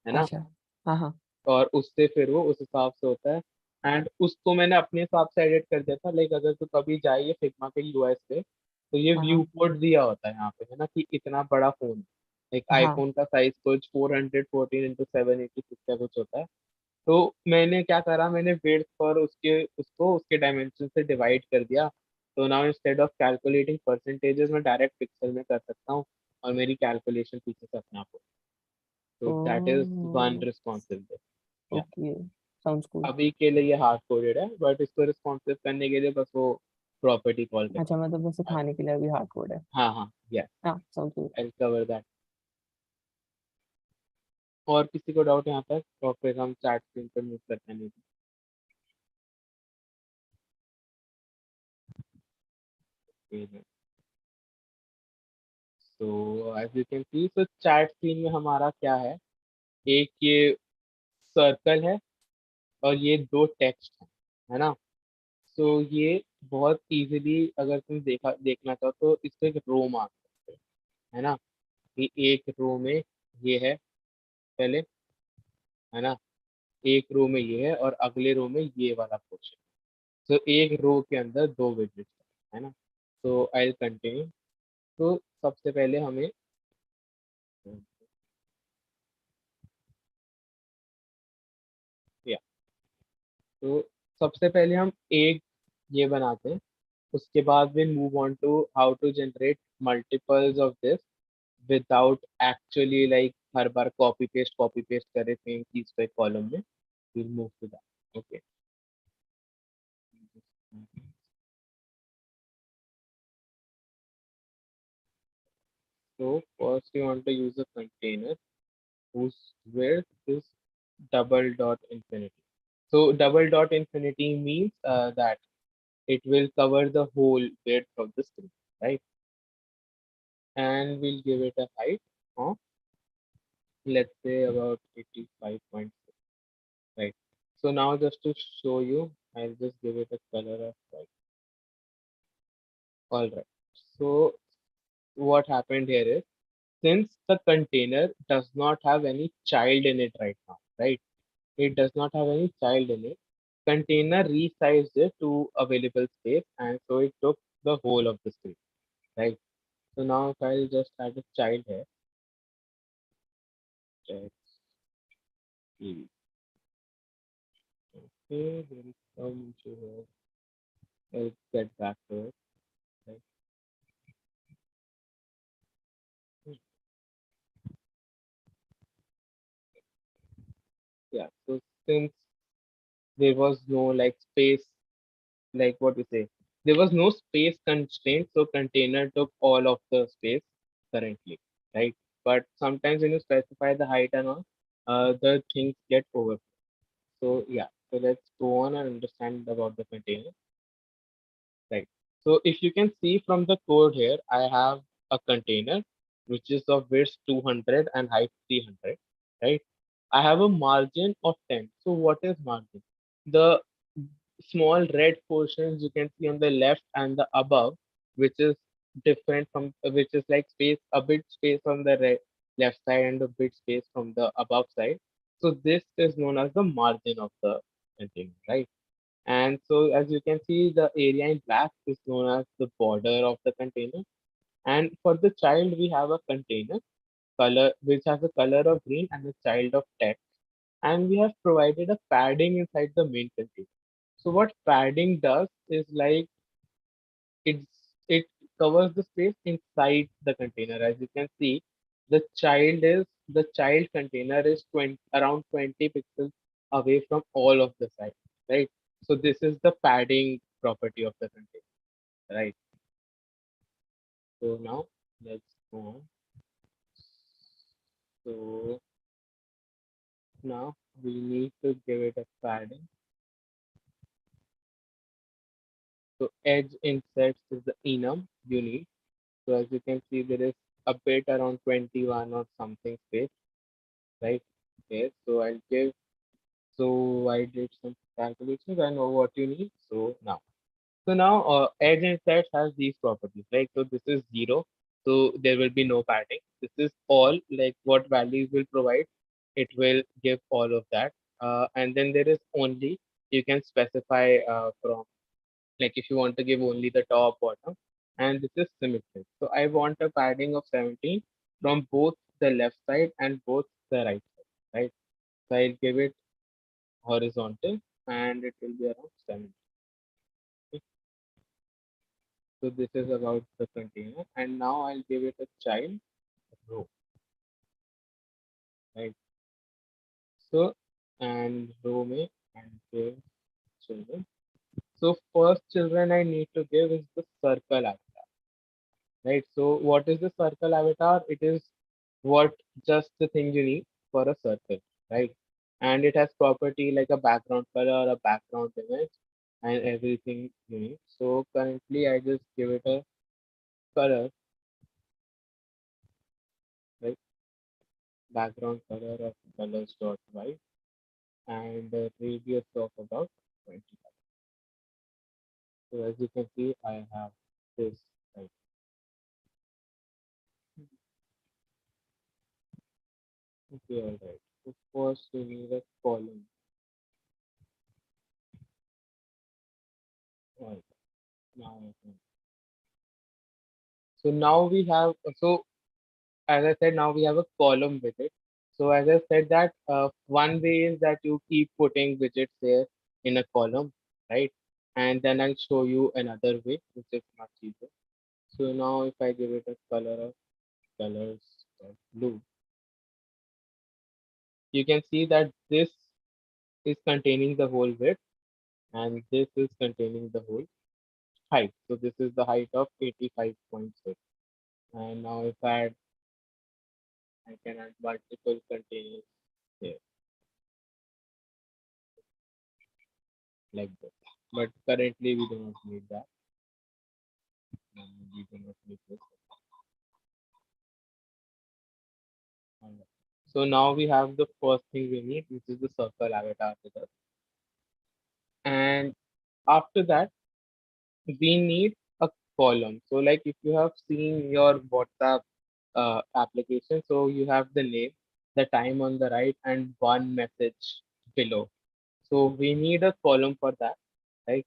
है ना। अच्छा। हाँ हाँ। और उससे फिर वो उस हिसाब से होता है एंड उसको मैंने अपने हिसाब से एडिट कर दिया था लाइक अगर तू कभी जाइए फिग्मा के यूएस पे तो ये हाँ व्यू हाँ। कोड दिया होता है यहाँ पे है ना कि इतना बड़ा फोन एक हाँ। आईफोन का साइज कुछ 414x786 का कुछ होता है। तो मैंने क्या करा मैंने वेट पर उसके डायमेंशन से डिवाइड कर दिया तो now instead of calculating percentages मैं डायरेक्ट पिक्सल में कर सकता हूँ और मेरी कैलकुलेशन पीछे से अपने आप हो। तो that is one Oh. Responsive. या Okay. Sounds cool. अभी के लिए ये हार्ड कोडेड है बट इसको रिस्पॉन्सिव करने के लिए बस वो प्रॉपर्टी कॉल अच्छा, करनी मतलब बस है। खाने के लिए अभी हार्ड कोड है। हाँ हाँ या हाँ, sounds cool. I cover that. और किसी को डाउट यहाँ तक और फिर हम चैट स्क्रीन पर मूव करते हैं। नहीं तो एज यू कैन सी तो चैट स्क्रीन में हमारा क्या है एक ये सर्कल है और ये दो टेक्स्ट है ना। सो ये बहुत इजीली अगर तुम देखना चाहो तो इसको एक रो मान सकते हो है ना कि एक रो में ये है पहले है ना एक रो में ये है और अगले रो में ये वाला पोर्शन। तो एक रो के अंदर दो विजिट्स है ना। तो आई विल कंटिन्यू। तो सबसे पहले हमें या तो सबसे पहले हम एक ये बनाते हैं उसके बाद we'll move on to how to generate multiples of this without actually like her bar copy paste करे सेम चीज को एक कॉलम में। we'll move to that okay। so first you want to use a container whose width is double dot infinity। so double dot infinity means that it will cover the whole width of the screen, right? And we'll give it a height of let's say about 85.6, right? So now just to show you, I'll just give it a color of white. All right. So what happened here is since the container does not have any child in it right now, right? It does not have any child in it. Container resized it to available space, and so it took the whole of the screen, right? So now if I'll just add a child here, text, okay, there is some issue here. I'll get back to it. Right? Yeah. So since there was no like space, like what we say, there was no space constraint, so container took all of the space currently, right? But sometimes when you specify the height and all, the things get over. So yeah. So let's go on and understand about the container. Right. So if you can see from the code here, I have a container which is of width 200 and height 300, right? I have a margin of 10. So what is margin? The small red portions you can see on the left and the above, which is different from, which is like space, a bit space on the left side and a bit space from the above side. So this is known as the margin of the container, right? And so as you can see, the area in black is known as the border of the container. And for the child, we have a container color which has a color of green and a child of text. And we have provided a padding inside the main container. So what padding does is like it covers the space inside the container. As you can see, the child container is 20 around 20 pixels away from all of the sides, right? So this is the padding property of the container, right? So now let's go on. So now we need to give it a padding. So edge insets is the enum you need. So as you can see, there is a bit around 21 or something space, right? Okay, so I'll give, so I did some calculations. I know what you need. So now edge insets has these properties, right? So this is 0. So there will be no padding. This is all, like what values will provide. It will give all of that. And then there is only, you can specify from, like if you want to give only the top bottom, and this is symmetric. So I want a padding of 17 from both the left side and both the right side, right? So I'll give it horizontal and it will be around 17. Okay. So this is about the container, and now I'll give it a child row, right? So and row may and give children. So first children I need to give is the circle avatar, right? So what is the circle avatar? It is what just the thing you need for a circle, right? And it has property like a background color, a background image, and everything you need. So currently I just give it a color, right? Background color of colors dot white and a radius of about 25. So as you can see, I have this, right? Okay, all right. So first we need a column. All right. Now I can. So now we have, so as I said, now we have a column widget. So as I said that one way is that you keep putting widgets there in a column, right? And then I'll show you another way, which is much easier. So now if I give it a color of colors of blue, you can see that this is containing the whole width and this is containing the whole height. So this is the height of 85.6. And now if I can add multiple containers here like this. But currently we do not need that. And we do not need this. Alright. So now we have the first thing we need, which is the circle avatar with us. And after that, we need a column. So like if you have seen your WhatsApp application, so you have the name, the time on the right, and one message below. So we need a column for that, right?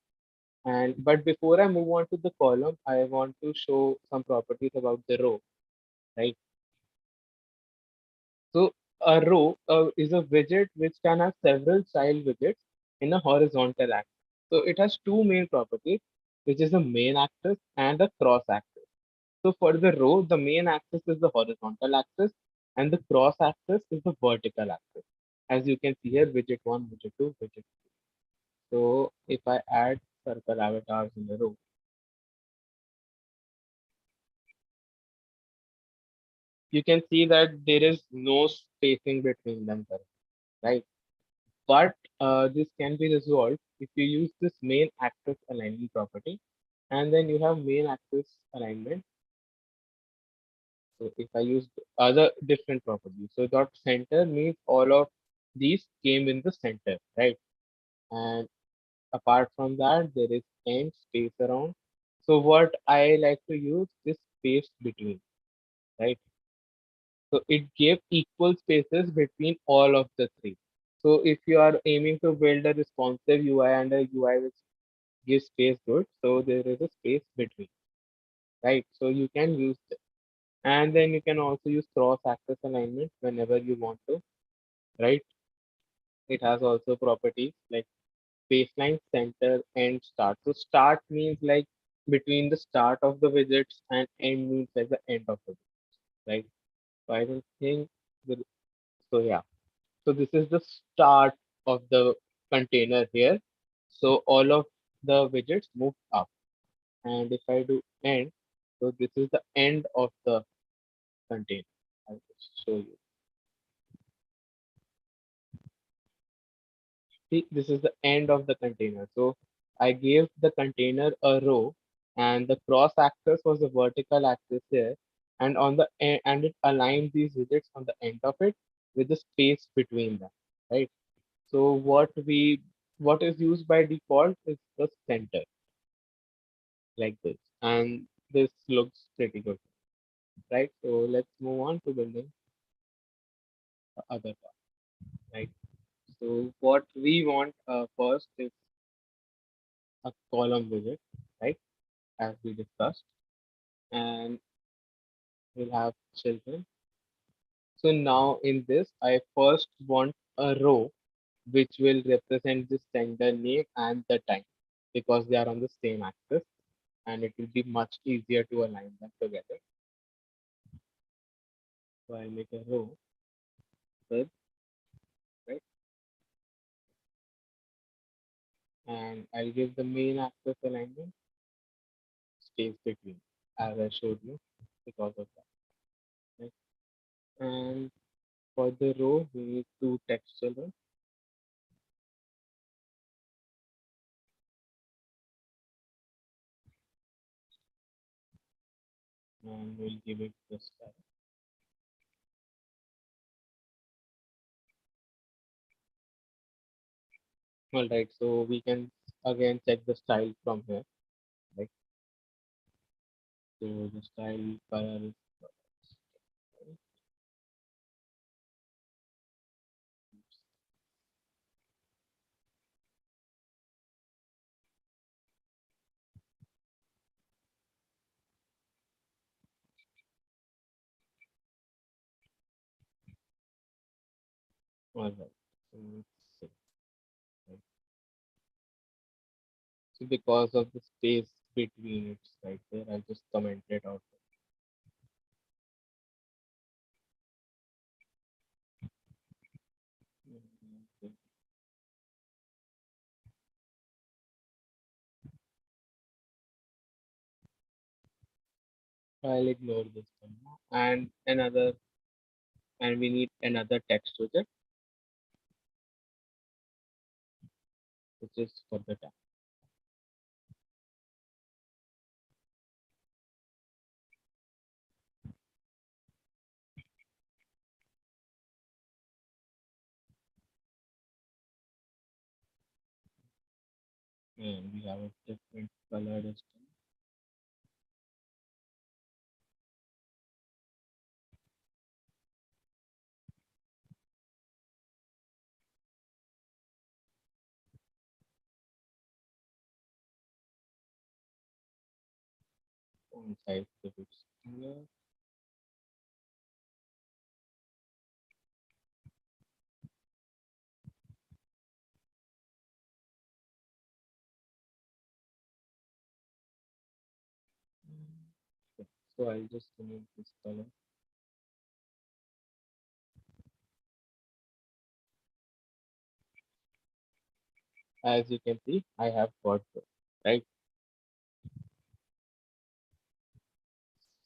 And but before I move on to the column, I want to show some properties about the row, right? So a row is a widget which can have several child widgets in a horizontal axis. So it has two main properties, which is a main axis and a cross axis. So for the row, the main axis is the horizontal axis and the cross axis is the vertical axis. As you can see here, widget 1, widget 2, widget 3. So if I add circle avatars in a row, you can see that there is no spacing between them, right? But this can be resolved if you use this main axis alignment property, and then you have main axis alignment. So if I use other different properties, so dot center means all of these came in the center, right? And apart from that, there is end space around. So what I like to use is space between, right? So it gave equal spaces between all of the three. So if you are aiming to build a responsive UI and a UI which gives space good, so there is a space between, right? So you can use this. And then you can also use cross axis alignment whenever you want to, right? It has also properties like baseline, center, and start. So start means like between the start of the widgets and end means like the end of the widget, right? So I don't think the, so yeah. So this is the start of the container here. So all of the widgets move up. And if I do end, so this is the end of the container. I'll just show you. See, this is the end of the container. So I gave the container a row, and the cross axis was the vertical axis here, and on the end, and it aligned these widgets on the end of it with the space between them, right? So what is used by default is the center like this, and this looks pretty good, right? So let's move on to building the other part, right? So what we want first is a column widget, right? As we discussed, and we'll have children. So now in this, I first want a row which will represent the sender name and the time because they are on the same axis, and it will be much easier to align them together. So I'll make a row with, right, and I'll give the main axis alignment space between as I showed you because of that. Right? And for the row, we need two text children. And we'll give it the style. All right, so we can again check the style from here. Right. So the style color is all right. So let's see. Right. So because of the space between it's right there, I'll just comment it out. Okay. I'll ignore this one now. And another, and we need another text widget, which is for the time. And we have a different color this time. On side the bits here. Okay. So I'll just remove this color. As you can see, I have got this, right?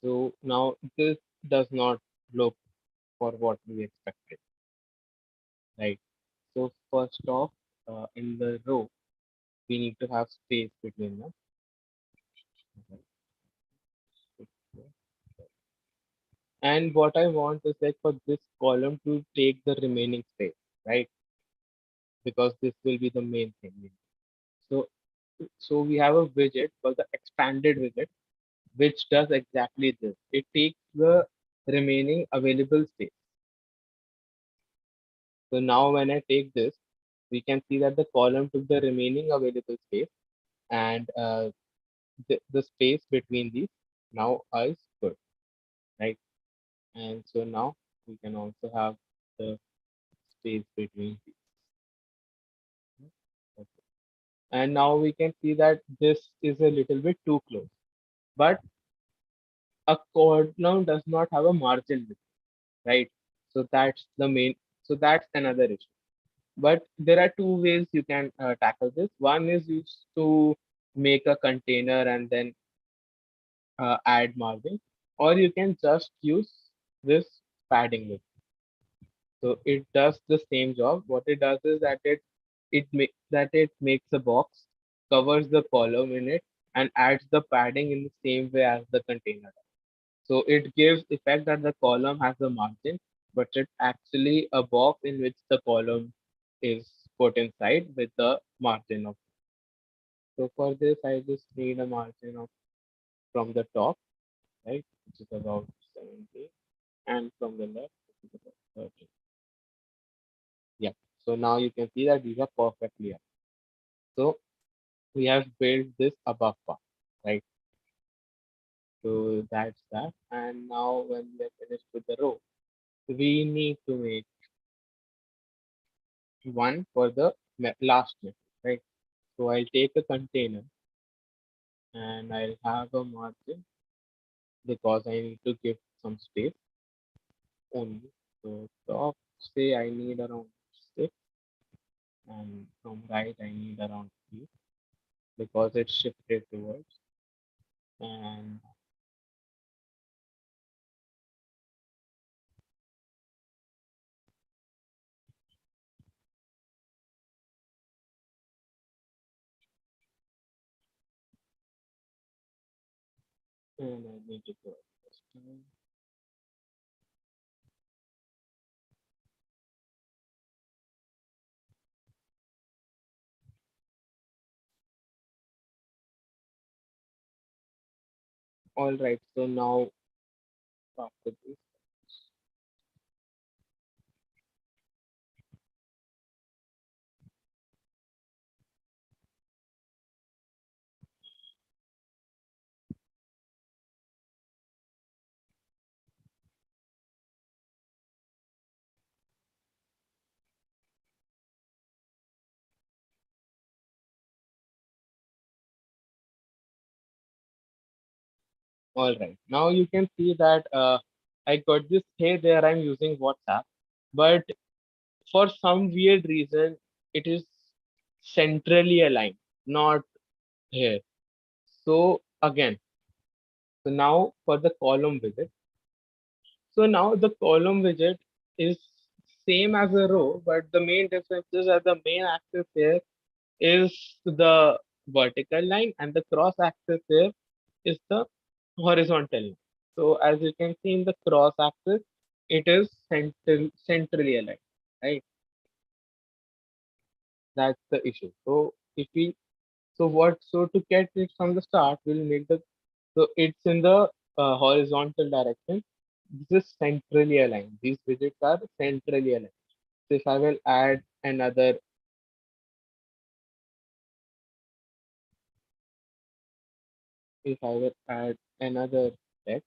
So now this does not look for what we expected, right? So first off, in the row, we need to have space between them. And what I want is like for this column to take the remaining space, right? Because this will be the main thing. So, so we have a widget called the expanded widget, which does exactly this. It takes the remaining available space. So now when I take this, we can see that the column took the remaining available space, and the space between these now is good, right? And so now we can also have the space between these. Okay. And now we can see that this is a little bit too close, but a column does not have a margin width, right? So that's the main, so that's another issue. But there are two ways you can tackle this. One is used to make a container and then add margin, or you can just use this padding width. So it does the same job. What it does is that it it makes a box, covers the column in it, and adds the padding in the same way as the container. So it gives effect that the column has a margin, but it's actually a box in which the column is put inside with the margin of. So for this, I just need a margin of from the top, right, which is about 70, and from the left, which is about 30. Yeah. So now you can see that these are perfectly up. So we have built this above part, right? So that's that. And now when we're finished with the row, we need to make one for the last method, right? So I'll take a container and I'll have a margin because I need to give some space only. So top, say I need around 6, and from right I need around 3 because it's shifted towards. And I need to go this time. All right, so now after this, all right, now you can see that I got this. Hey there, I'm using WhatsApp, but for some weird reason, it is centrally aligned, not here. So again, so now for the column widget. So now the column widget is same as a row, but the main difference is that the main axis here is the vertical line and the cross axis here is the horizontal line. So as you can see in the cross axis, it is centrally aligned, right? That's the issue. So if we so to get it from the start, we'll make the so it's in the horizontal direction. This is centrally aligned. These widgets are centrally aligned. So if I will add another, if I will add another text,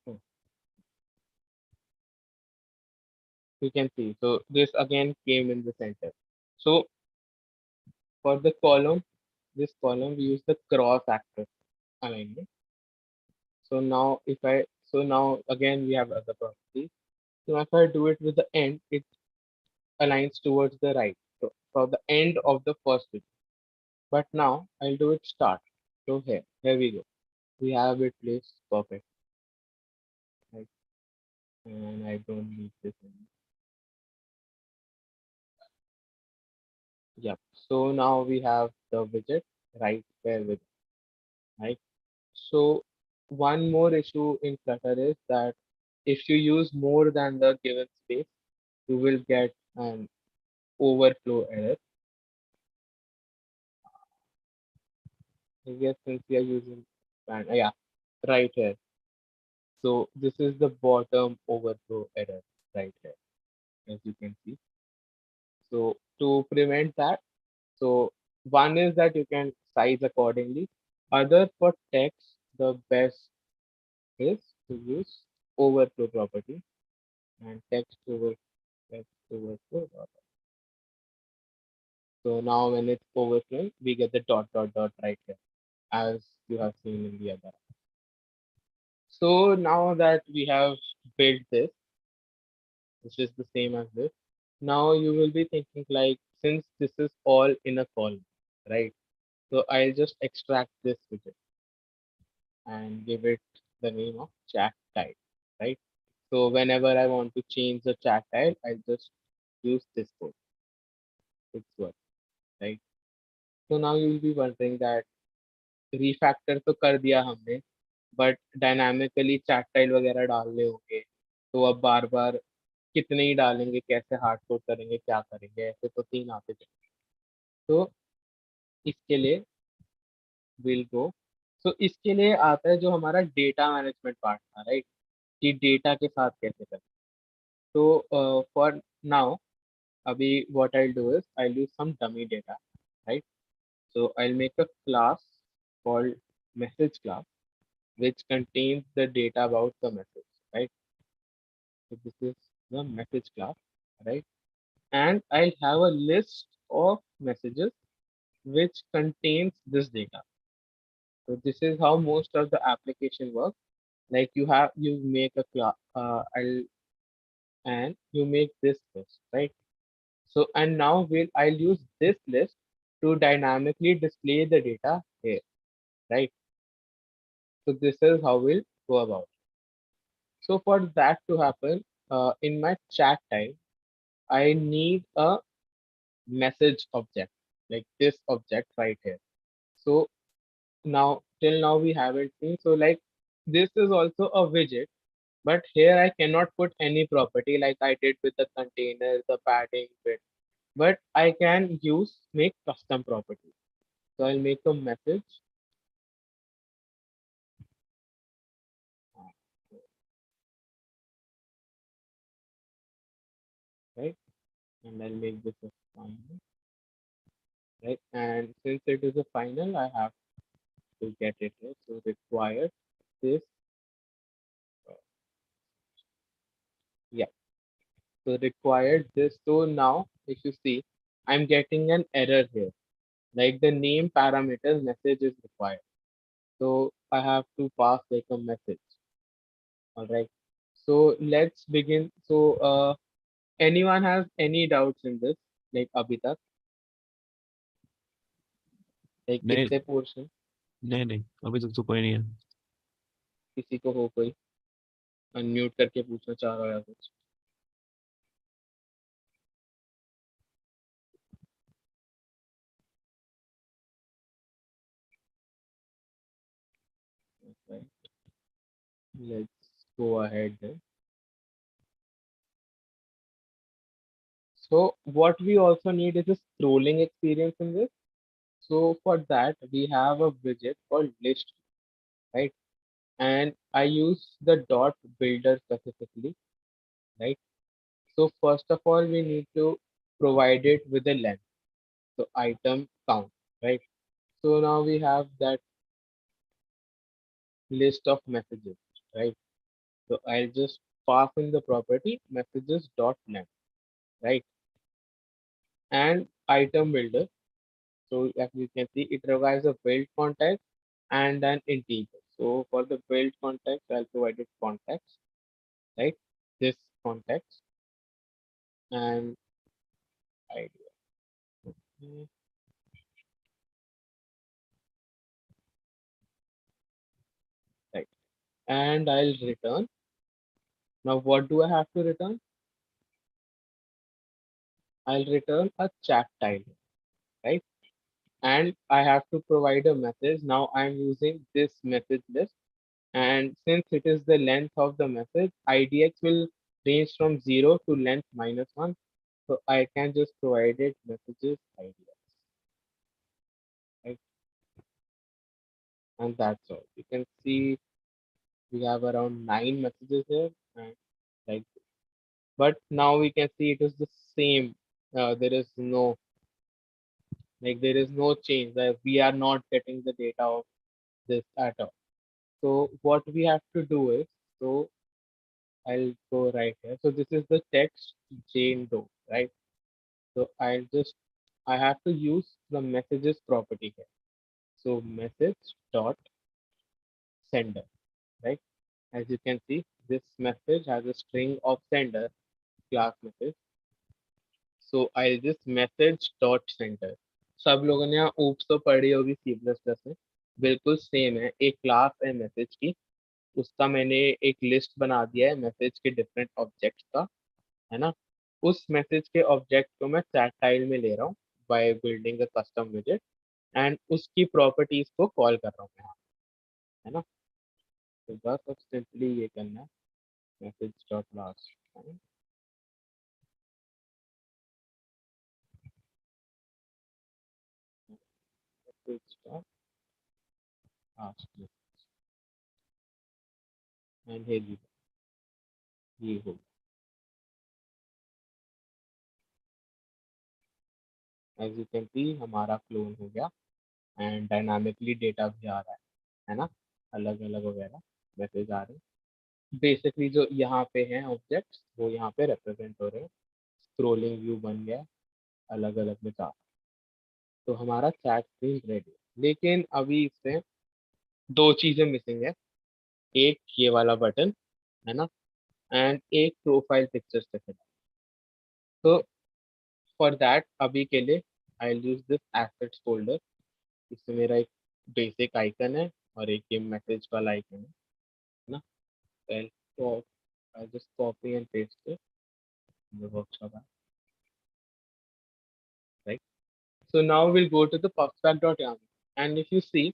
oh, you can see. So this again came in the center. So for the column, this column we use the cross axis alignment. So now if I so now again we have other properties. So if I do it with the end, it aligns towards the right. So for the end of the first widget. But now I'll do it start. So here we go. We have it placed perfect. Right? And I don't need this anymore. Yep. So now we have the widget right where with right. So one more issue in Flutter is that if you use more than the given space, you will get an overflow error. I guess since we are using yeah, right here. So this is the bottom overflow error right here, as you can see. So to prevent that, so one is that you can size accordingly. Other for text, the best is to use overflow property and text overflow. So now when it's overflowing, we get the dot dot dot right here, as you have seen in the other. So now that we have built this, which is the same as this, now you will be thinking like since this is all in a column, right? So I'll just extract this widget and give it the name of chat tile, right? So whenever I want to change the chat tile, I'll just use this code. It's work, right? So now you'll be wondering that refactor तो कर दिया हमने, but dynamically chat tile वगैरह डालने होंगे, तो अब बार बार कितने ही डालेंगे, कैसे हार्ड कोड करेंगे, क्या करेंगे, ऐसे तो 3 आते थे। तो इसके लिए विल गो, तो इसके लिए आता है जो हमारा डेटा मैनेजमेंट पार्ट था, राइट, कि डेटा के साथ कैसे करें। तो फॉर नाउ अभी what I do is I use some dummy data, right? So I'll make a class called message class which contains the data about the message, right? So this is the message class, right? And I'll have a list of messages which contains this data. So this is how most of the application works. Like you make a class, and you make this list, right? So and now I'll use this list to dynamically display the data here, right? So this is how we'll go about it. So for that to happen, in my chat time, I need a message object, like this object right here. So now till now we haven't seen. So like this is also a widget, but here I cannot put any property like I did with the container, the padding bit. But I can make custom property. So I'll make a message. Right, and I'll make this a final, right? And since it is a final, I have to get it here. So required this, yeah. So required this. So now if you see, I'm getting an error here. Like the name parameter message is required. So I have to pass like a message. All right. So let's begin. So anyone has any doubts in this? Like abhi tak? Like नहीं कितने portion? नहीं नहीं अभी तक तो कोई नहीं है। किसी को हो कोई अनम्यूट करके पूछना चाह रहा है कुछ? Right. Let's go ahead then. So what we also need is a scrolling experience in this. So for that we have a widget called list, right? And I use the dot builder specifically, right? So first of all we need to provide it with a length, so item count, right? So now we have that list of messages, right? So I'll just pass in the property messages dot length, right? And item builder. So as you can see, it provides a build context and an integer. So for the build context, I'll provide it context, right? This context and idea. Okay, right. And I'll return. Now, what do I have to return? I'll return a chat tile, right? And I have to provide a message. Now I'm using this message list. And since it is the length of the message, IDX will range from 0 to length -1. So I can just provide it messages IDX, right? And that's all. You can see we have around 9 messages here, and like, but now we can see it is the same. There is no, like, there is no change. That we are not getting the data of this at all. So what we have to do is, so I'll go right here. So this is the text Jane Doe, right? So I have to use the messages property here. So message dot sender, right? As you can see, this message has a string of sender class message. So I'll just message dot center. सब लोगों ने यहाँ oops तो पढ़ी होगी C++ में, बिल्कुल same है. एक क्लास है मैसेज की, उसका मैंने एक लिस्ट बना दिया है मैसेज के डिफरेंट ऑब्जेक्ट्स का, है ना. उस मैसेज के ऑब्जेक्ट को मैं चैट टाइल में ले रहा हूँ बाय बिल्डिंग अ कस्टम विजेट, एंड उसकी प्रॉपर्टीज को कॉल कर रहा हूँ यहाँ, है ना. तो बस अब सिंपली ये करना है, message dot last message dot last and here ये हो. एज यू कैन सी हमारा क्लोन हो गया एंड डायनामिकली डेटा भी आ रहा है ना, अलग अलग वगैरह मैसेज आ रहे हैं. बेसिकली जो यहाँ पे हैं ऑब्जेक्ट्स वो यहाँ पे रिप्रेजेंट हो रहे हैं. स्क्रोलिंग व्यू बन गया, अलग अलग में जा. तो हमारा चैट स्क्रीन रेडी है, लेकिन अभी इसमें दो चीजें मिसिंग है. एक ये वाला बटन, है ना, एंड एक प्रोफाइल पिक्चर से फिल. तो फॉर दैट अभी के लिए I will use this assets folder. इसमें मेरा एक बेसिक आइकन है और एक ये मैसेज वाला आइकन है ना. तो I just copy and paste it in the workshop app, right? So now we'll go to the puffstack.yaml, and if you see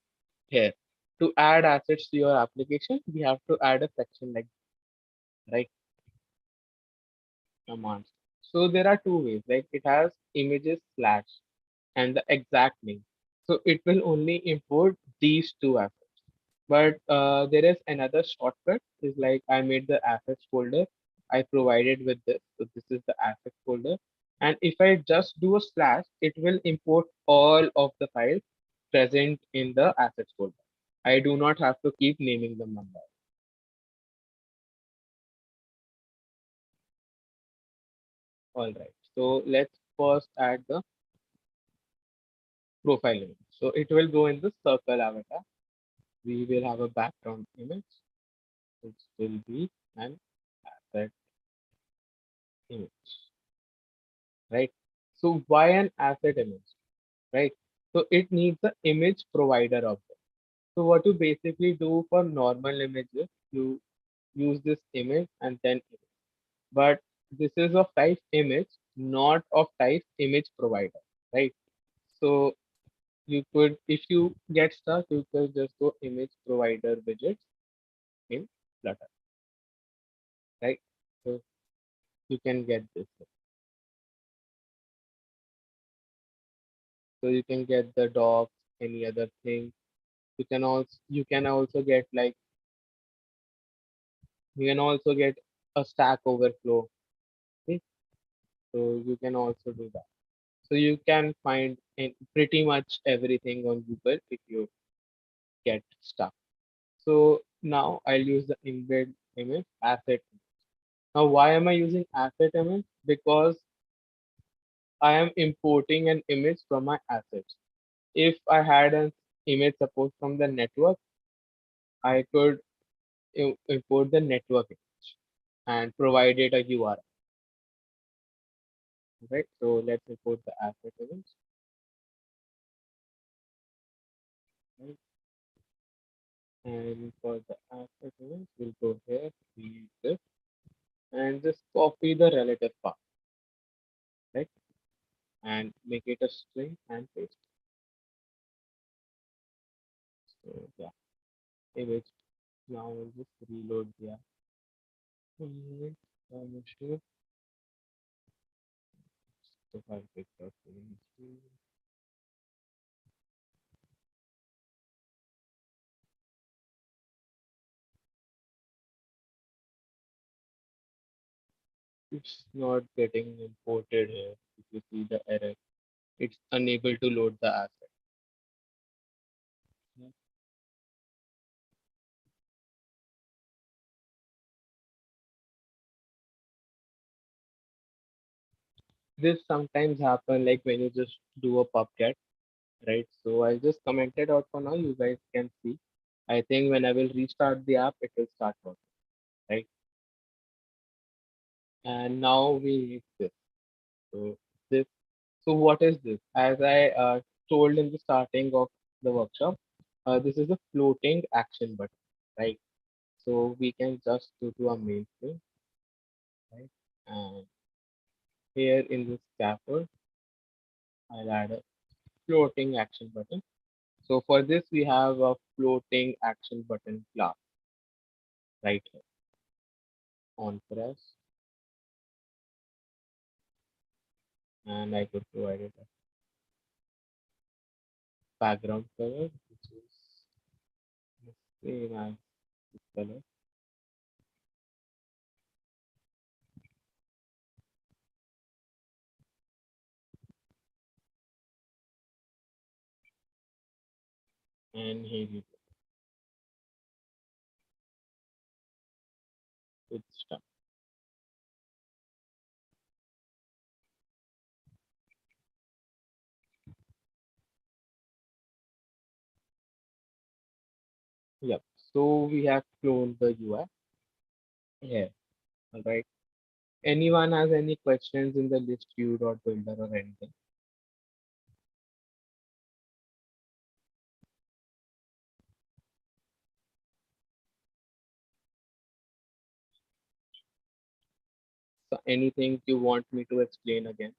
here, to add assets to your application, we have to add a section like this, right, commands. So there are two ways, like it has images slash and the exact link. So it will only import these two assets. But there is another shortcut, is like I made the assets folder. I provided with this. So this is the assets folder. And if I just do a slash, it will import all of the files present in the assets folder. I do not have to keep naming them one by one. All right. So let's first add the profile image. So it will go in the circle avatar. We will have a background image. It will be an asset image, right? So why an asset image, right? So it needs the image provider object. So what you basically do for normal images, you use this image and then image. But this is of type image, not of type image provider, right? So you could, if you get stuck, you could just go image provider widgets in Flutter, right? So you can get this. So you can get the docs, any other thing. You can also get like, you can also get a Stack Overflow. Okay? So you can also do that. So you can find in pretty much everything on Google if you get stuck. So now I'll use the embed image asset. Now why am I using asset image? Because I am importing an image from my assets. If I had an image suppose from the network, I could import the network image and provide it a URL. Right, so let's import the asset image. Right. And for the asset image, we'll go here, read this, and just copy the relative path, right? And make it a string and paste. So yeah, image. Now we'll just reload the app. Sure. So file picture. It's not getting imported here. If you see the error, it's unable to load the asset. This sometimes happen like when you just do a pubget, right? So I just commented out for now. You guys can see. I think when I will restart the app, it will start working, right? And now we need this. So So what is this? As I told in the starting of the workshop, this is a floating action button, right? So we can just go to our main screen, right? And here in the scaffold, I'll add a floating action button. So for this, we have a floating action button class right here on press, and I could provide it a background color, which is the same as this color. And here you go. It's done. Yep. So we have cloned the UI here. All right. Anyone has any questions in the list view dot builder or anything? So anything you want me to explain again?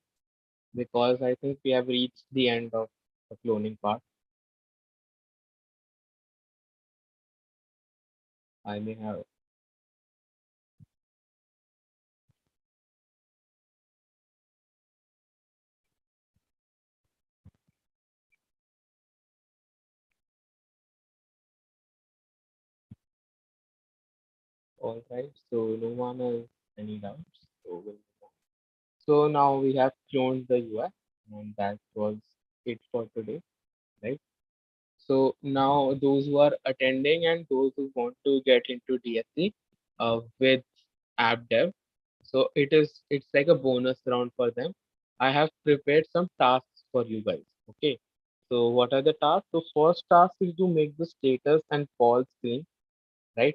Because I think we have reached the end of the cloning part. I may have. All right. So no one has any doubts. So we'll move on. So now we have cloned the UI, and that was it for today, right? So now those who are attending and those who want to get into DSC with app dev, so it's like a bonus round for them. I have prepared some tasks for you guys. Okay. So what are the tasks? So first task is to make the status and call screen, right?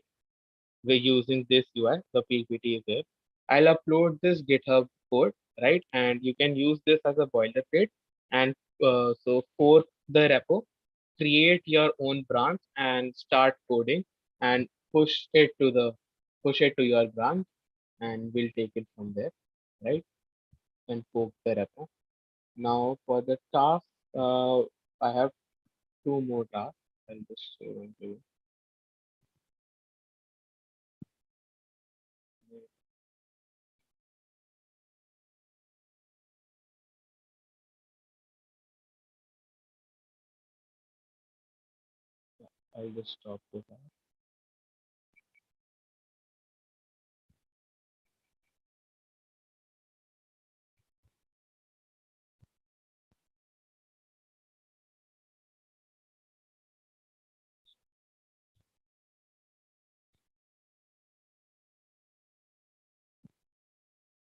We're using this UI, the PPT is there. I'll upload this GitHub code, right? And you can use this as a boilerplate. And so for the repo, create your own branch and start coding and push it to your branch, and we'll take it from there, right? And poke the repo. Now for the task, I have two more tasks. I'll just show them to you. I'll just stop this.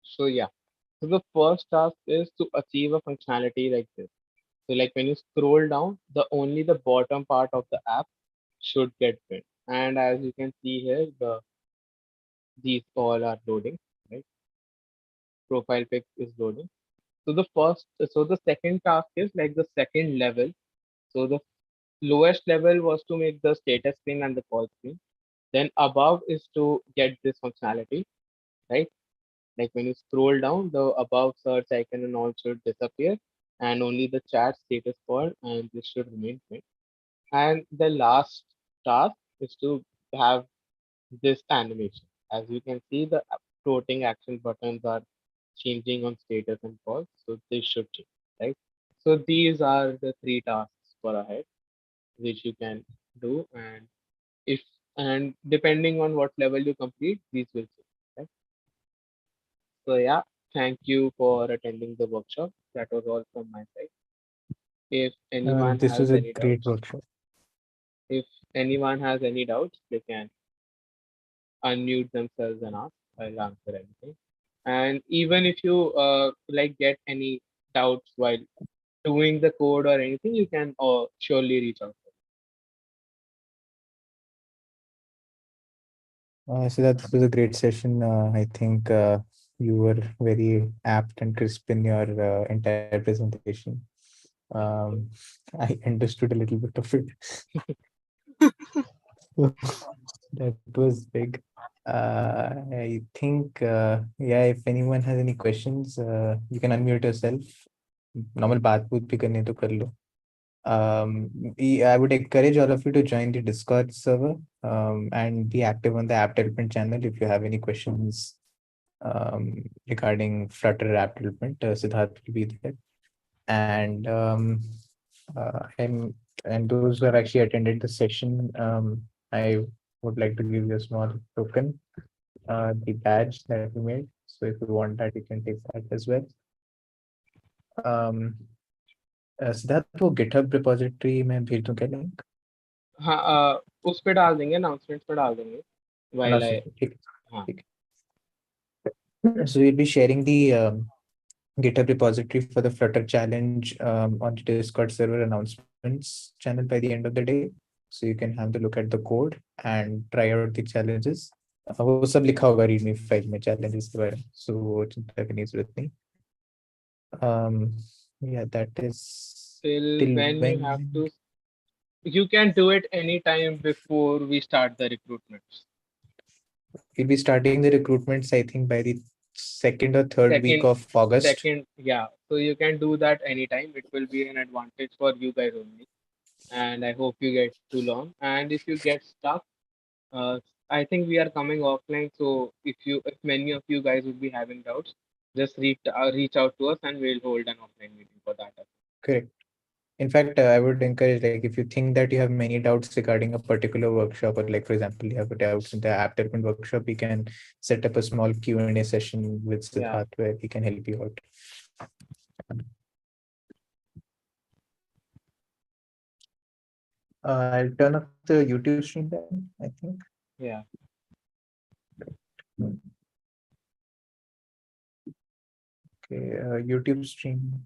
So yeah. So the first task is to achieve a functionality like this. So like when you scroll down, the bottom part of the app should get print. And as you can see here, these all are loading, right? Profile pic is loading. So the second task is like the second level. So the lowest level was to make the status screen and the call screen. Then above is to get this functionality, right? Like when you scroll down, the above search icon and all should disappear, and only the chat status bar and this should remain print. And the last task is to have this animation. As you can see, the floating action buttons are changing on status and calls, so this should change, right? So these are the three tasks for ahead which you can do, and if and depending on what level you complete, these will change, right? So yeah, thank you for attending the workshop. That was all from my side. If anyone This has was a any great doubts, workshop. if anyone has any doubts, they can unmute themselves and ask. I'll answer anything. And even if you like get any doubts while doing the code or anything, you can surely reach out. So that was a great session. I think You were very apt and crisp in your entire presentation. I understood a little bit of it. That was big. I think, yeah, if anyone has any questions, you can unmute yourself. Normal baat boot bhi karni hai to kar lo. I would encourage all of you to join the Discord server and be active on the app development channel if you have any questions regarding Flutter app development. Siddharth will be there. And and those who have actually attended the session, I would like to give you a small token, the badge that we made. So if you want that, you can take that as well. Siddharth वो GitHub repository में भेज दूं क्या link? हाँ, उस पे डाल देंगे, announcements पे डाल देंगे while I ठीक हाँ ठीक. So we'll be sharing the GitHub repository for the Flutter challenge on the Discord server announcements channel by the end of the day. So you can have a look at the code and try out the challenges. वो सब लिखा होगा readme file में challenges के बारे में. So वो चिंता करने की जरूरत नहीं. Yeah, that is till when you have to. You can do it anytime before we start the recruitments. We'll be starting the recruitments, I think, by the second or third week of August. Yeah. So you can do that anytime. It will be an advantage for you guys only. And I hope you get too long. And if you get stuck, I think we are coming offline. So if many of you guys would be having doubts, just reach out to us and we'll hold an offline meeting for that. Correct. In fact, I would encourage, like, if you think that you have many doubts regarding a particular workshop, or like, for example, you have doubts in the app development workshop, we can set up a small Q&A session with Siddharth where he can help you out. I'll turn off the YouTube stream then, I think. Yeah. Okay, YouTube stream.